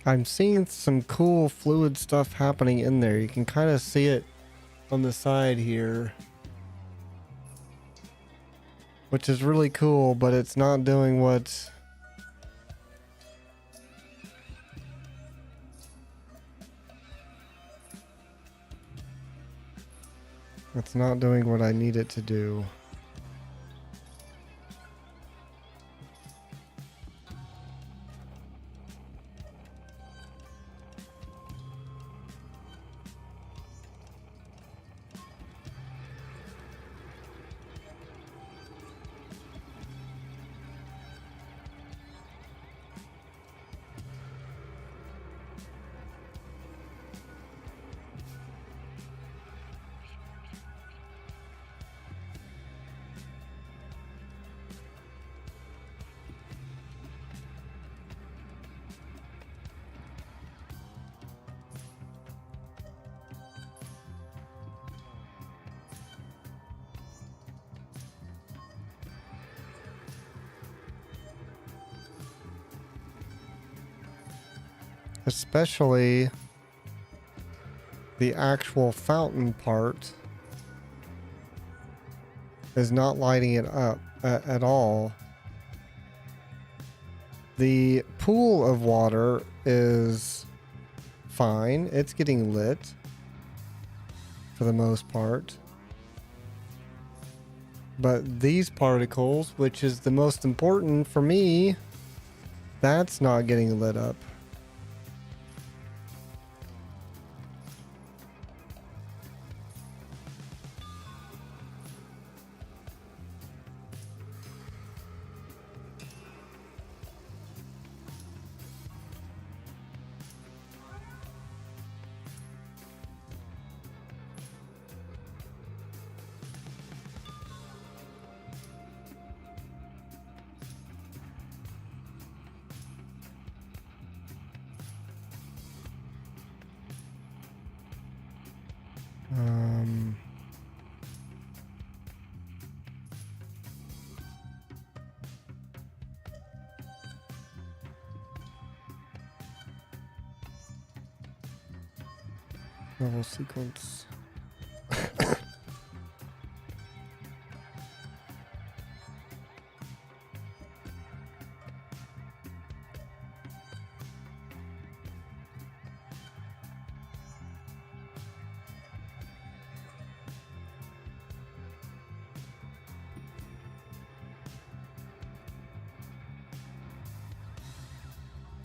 I'm seeing some cool fluid stuff happening in there. You can kind of see it on the side here, which is really cool, but it's not doing what I need it to do. Especially the actual fountain part is not lighting it up at all. The pool of water is fine. It's getting lit for the most part. But these particles, which is the most important for me, that's not getting lit up. Level sequence.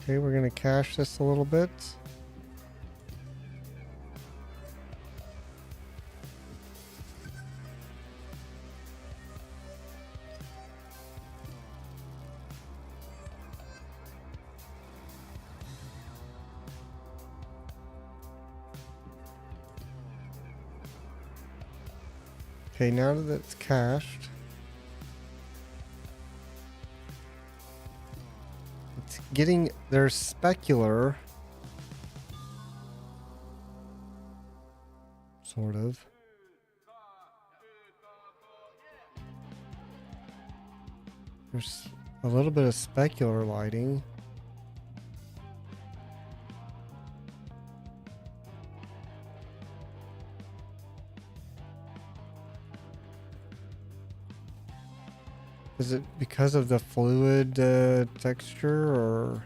Okay, we're going to cache this a little bit. Okay, now that it's cached, it's getting there's specular, sort of. There's a little bit of specular lighting. Is it because of the fluid texture or?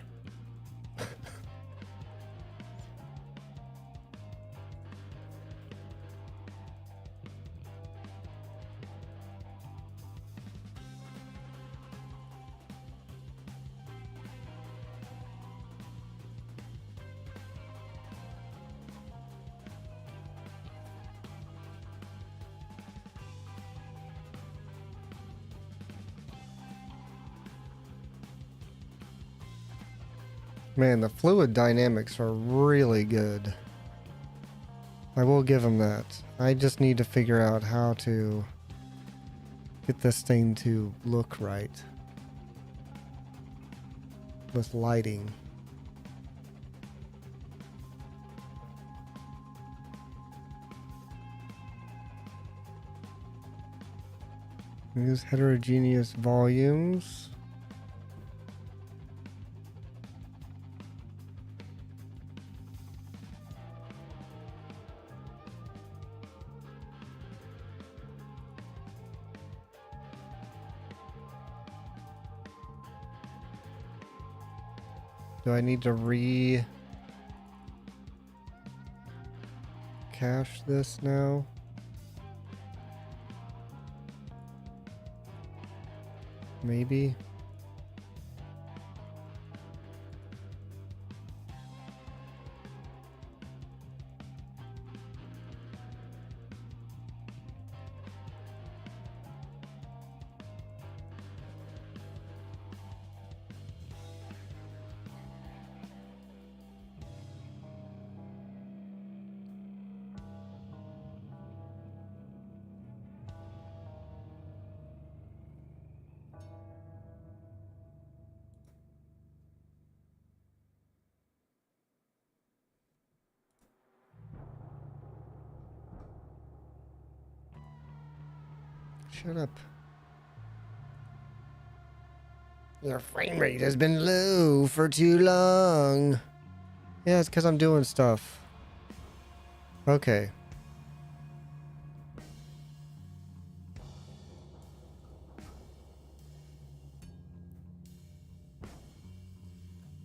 Man, the fluid dynamics are really good. I will give them that. I just need to figure out how to get this thing to look right with lighting. Use heterogeneous volumes. Do I need to cache this now? Maybe. Shut up. Your frame rate has been low for too long. Yeah, it's because I'm doing stuff. Okay.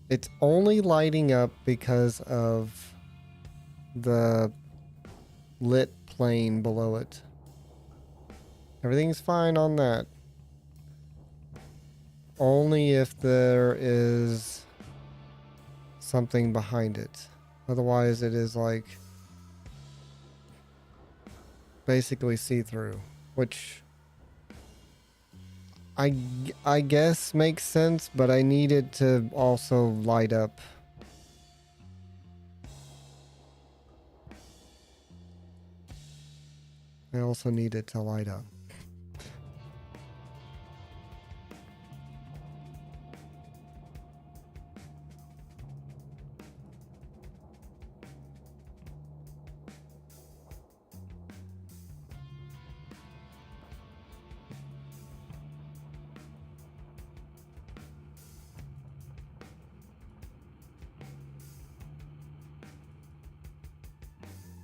It's only lighting up because of the lit plane below it. Everything's fine on that. Only if there is something behind it. Otherwise, it is like basically see-through, which I guess makes sense, but I need it to also light up. I also need it to light up.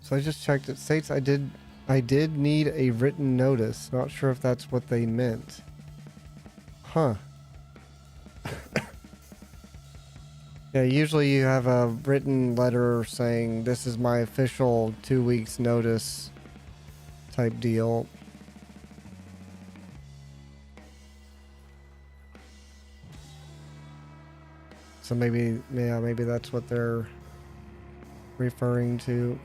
So I just checked. It states I did need a written notice. Not sure if that's what they meant. Huh. Yeah, usually you have a written letter saying this is my official 2 weeks notice type deal. So maybe, yeah, maybe that's what they're referring to.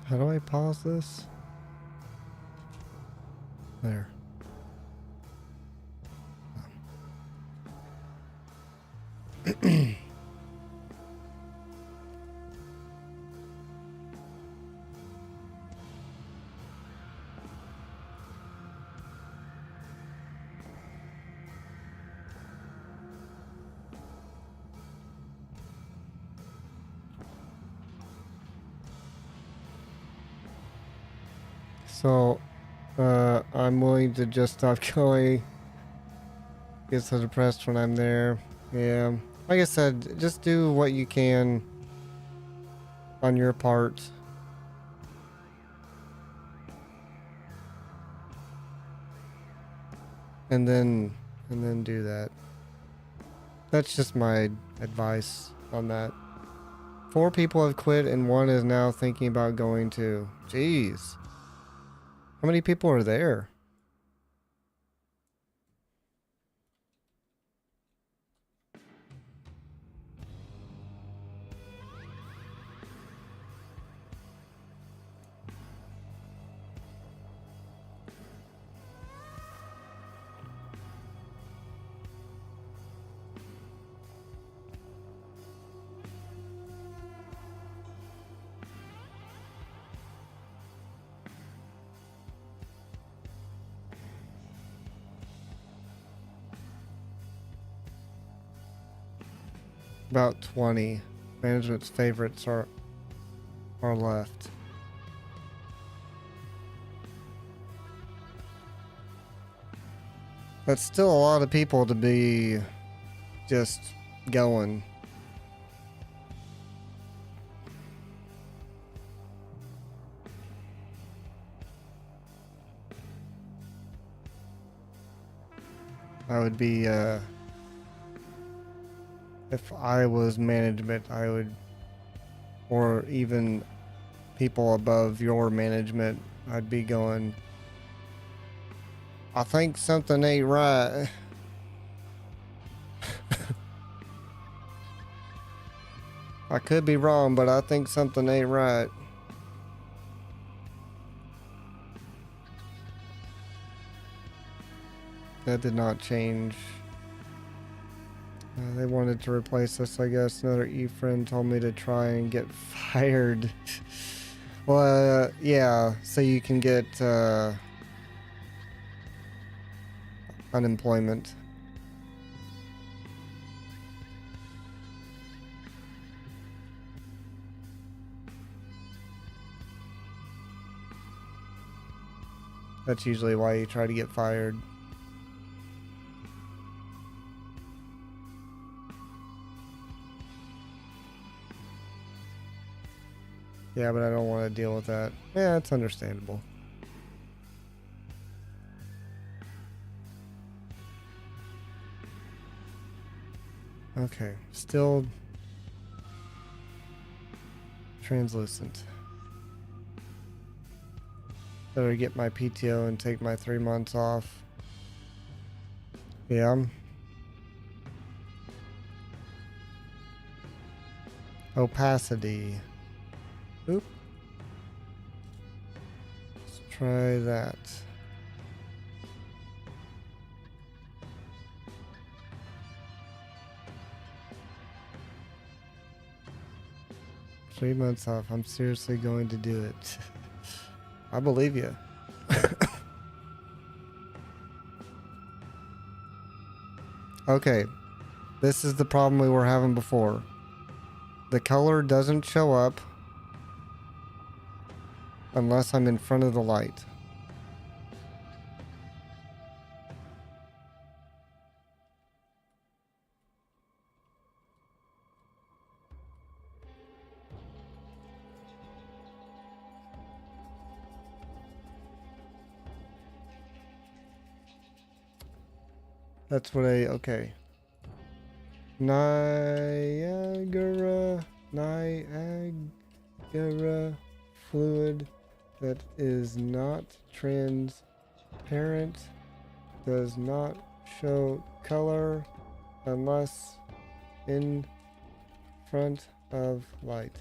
How do I pause this? There. So, I'm willing to just stop going. Get so depressed when I'm there. Yeah. Like I said, just do what you can on your part. And then do that. That's just my advice on that. 4 people have quit and 1 is now thinking about going too. Jeez. How many people are there? About 20. Management's favorites are left. That's still a lot of people to be just going. I would be, if I was management, I would, or even people above your management, I'd be going, I think something ain't right. I could be wrong, but I think something ain't right. That did not change. They wanted to replace us, I guess. Another E-friend told me to try and get fired. Well, yeah, so you can get unemployment. That's usually why you try to get fired. Yeah, but I don't want to deal with that. Yeah, it's understandable. Okay, still translucent. Better get my PTO and take my 3 months off. Yeah. Opacity. Oop. Let's try that. Three months off. I'm seriously going to do it. I believe you. Okay. This is the problem we were having before. The color doesn't show up unless I'm in front of the light. That's what okay. Niagara fluid that is not transparent does not show color unless in front of light.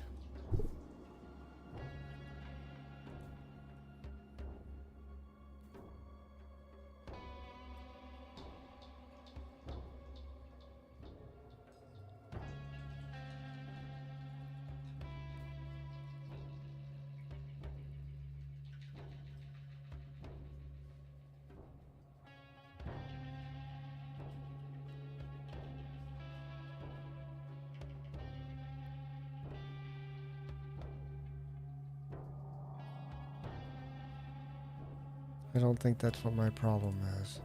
I don't think that's what my problem is.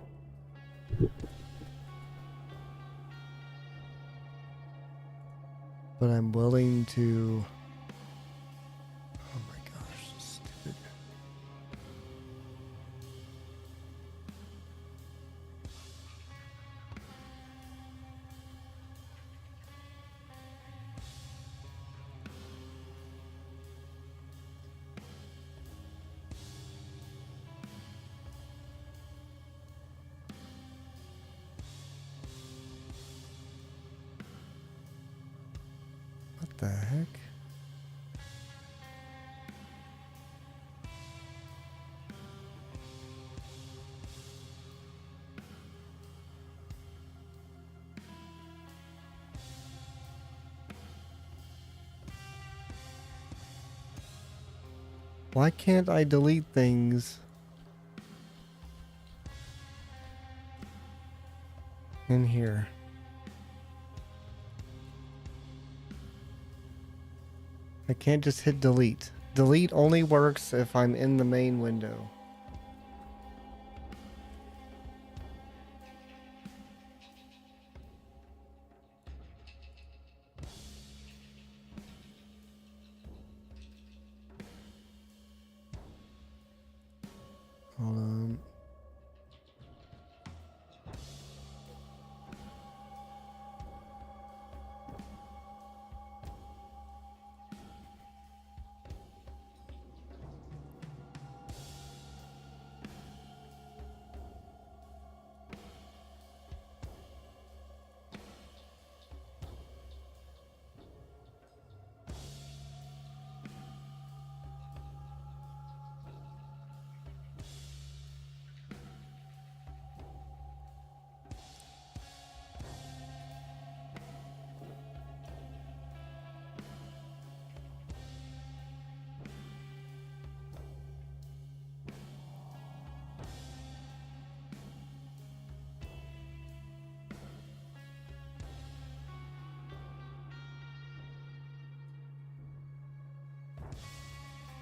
But I'm willing to... Oh my gosh, this is stupid. What the heck? Why can't I delete things in here? I can't just hit delete. Delete only works if I'm in the main window. Hold on.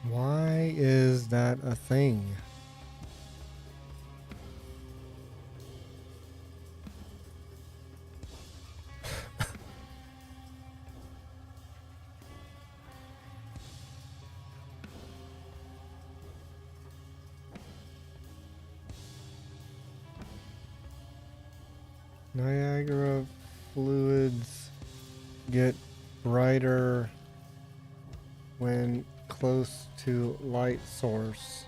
Why is that a thing? Niagara fluids get brighter when close to light source.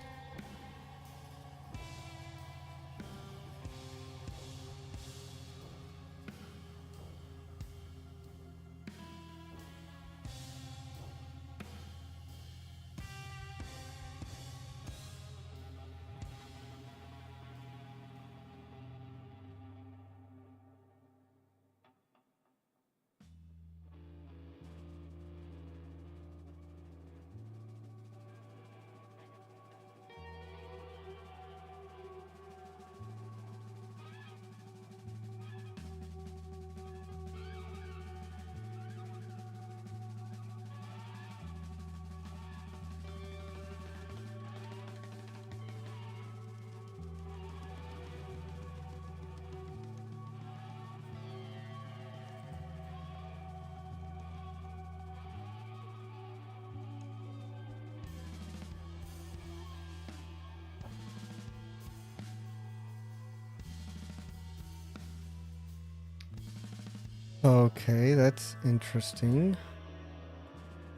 Okay, that's interesting.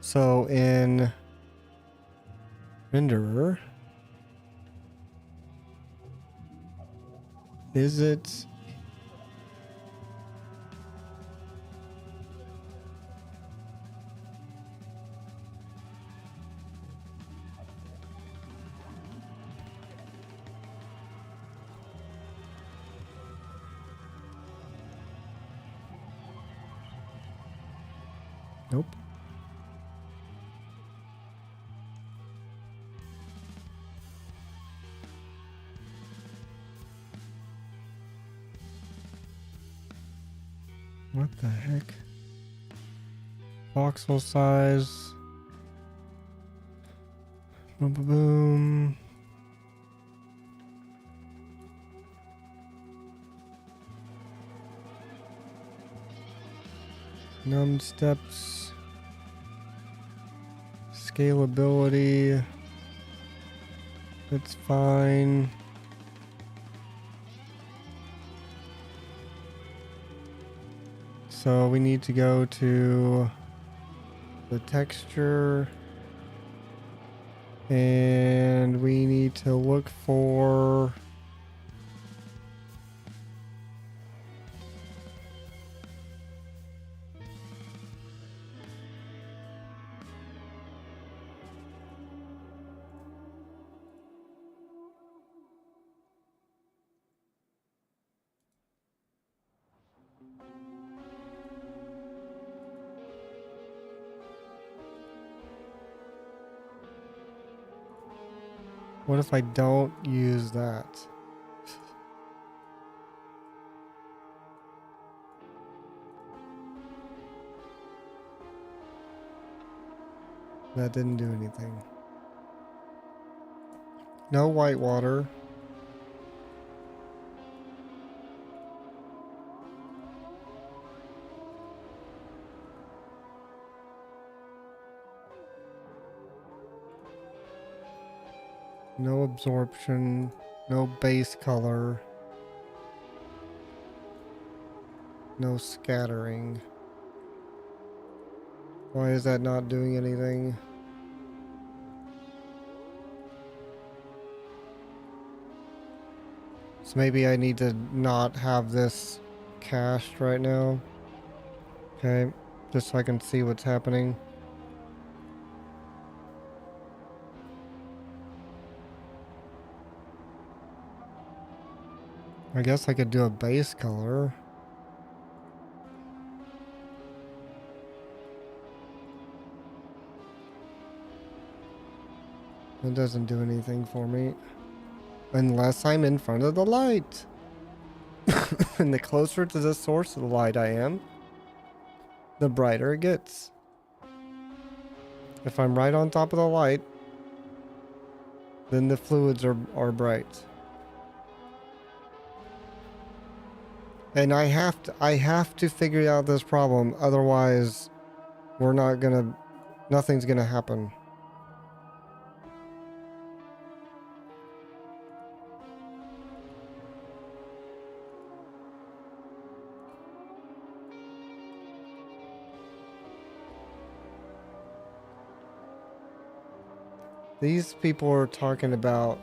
So in renderer, is it... Nope. What the heck? Voxel size. Boom, boom, boom. Num steps. Scalability. That's fine. So we need to go to the texture and we need to look for what if I don't use that? That didn't do anything. No white water. No absorption. No base color. No scattering. Why is that not doing anything? So maybe I need to not have this cached right now. Okay, just so I can see what's happening. I guess I could do a base color. It doesn't do anything for me. Unless I'm in front of the light. And the closer to the source of the light I am, the brighter it gets. If I'm right on top of the light, then the fluids are bright. And I have to figure out this problem, otherwise nothing's gonna happen. These people are talking about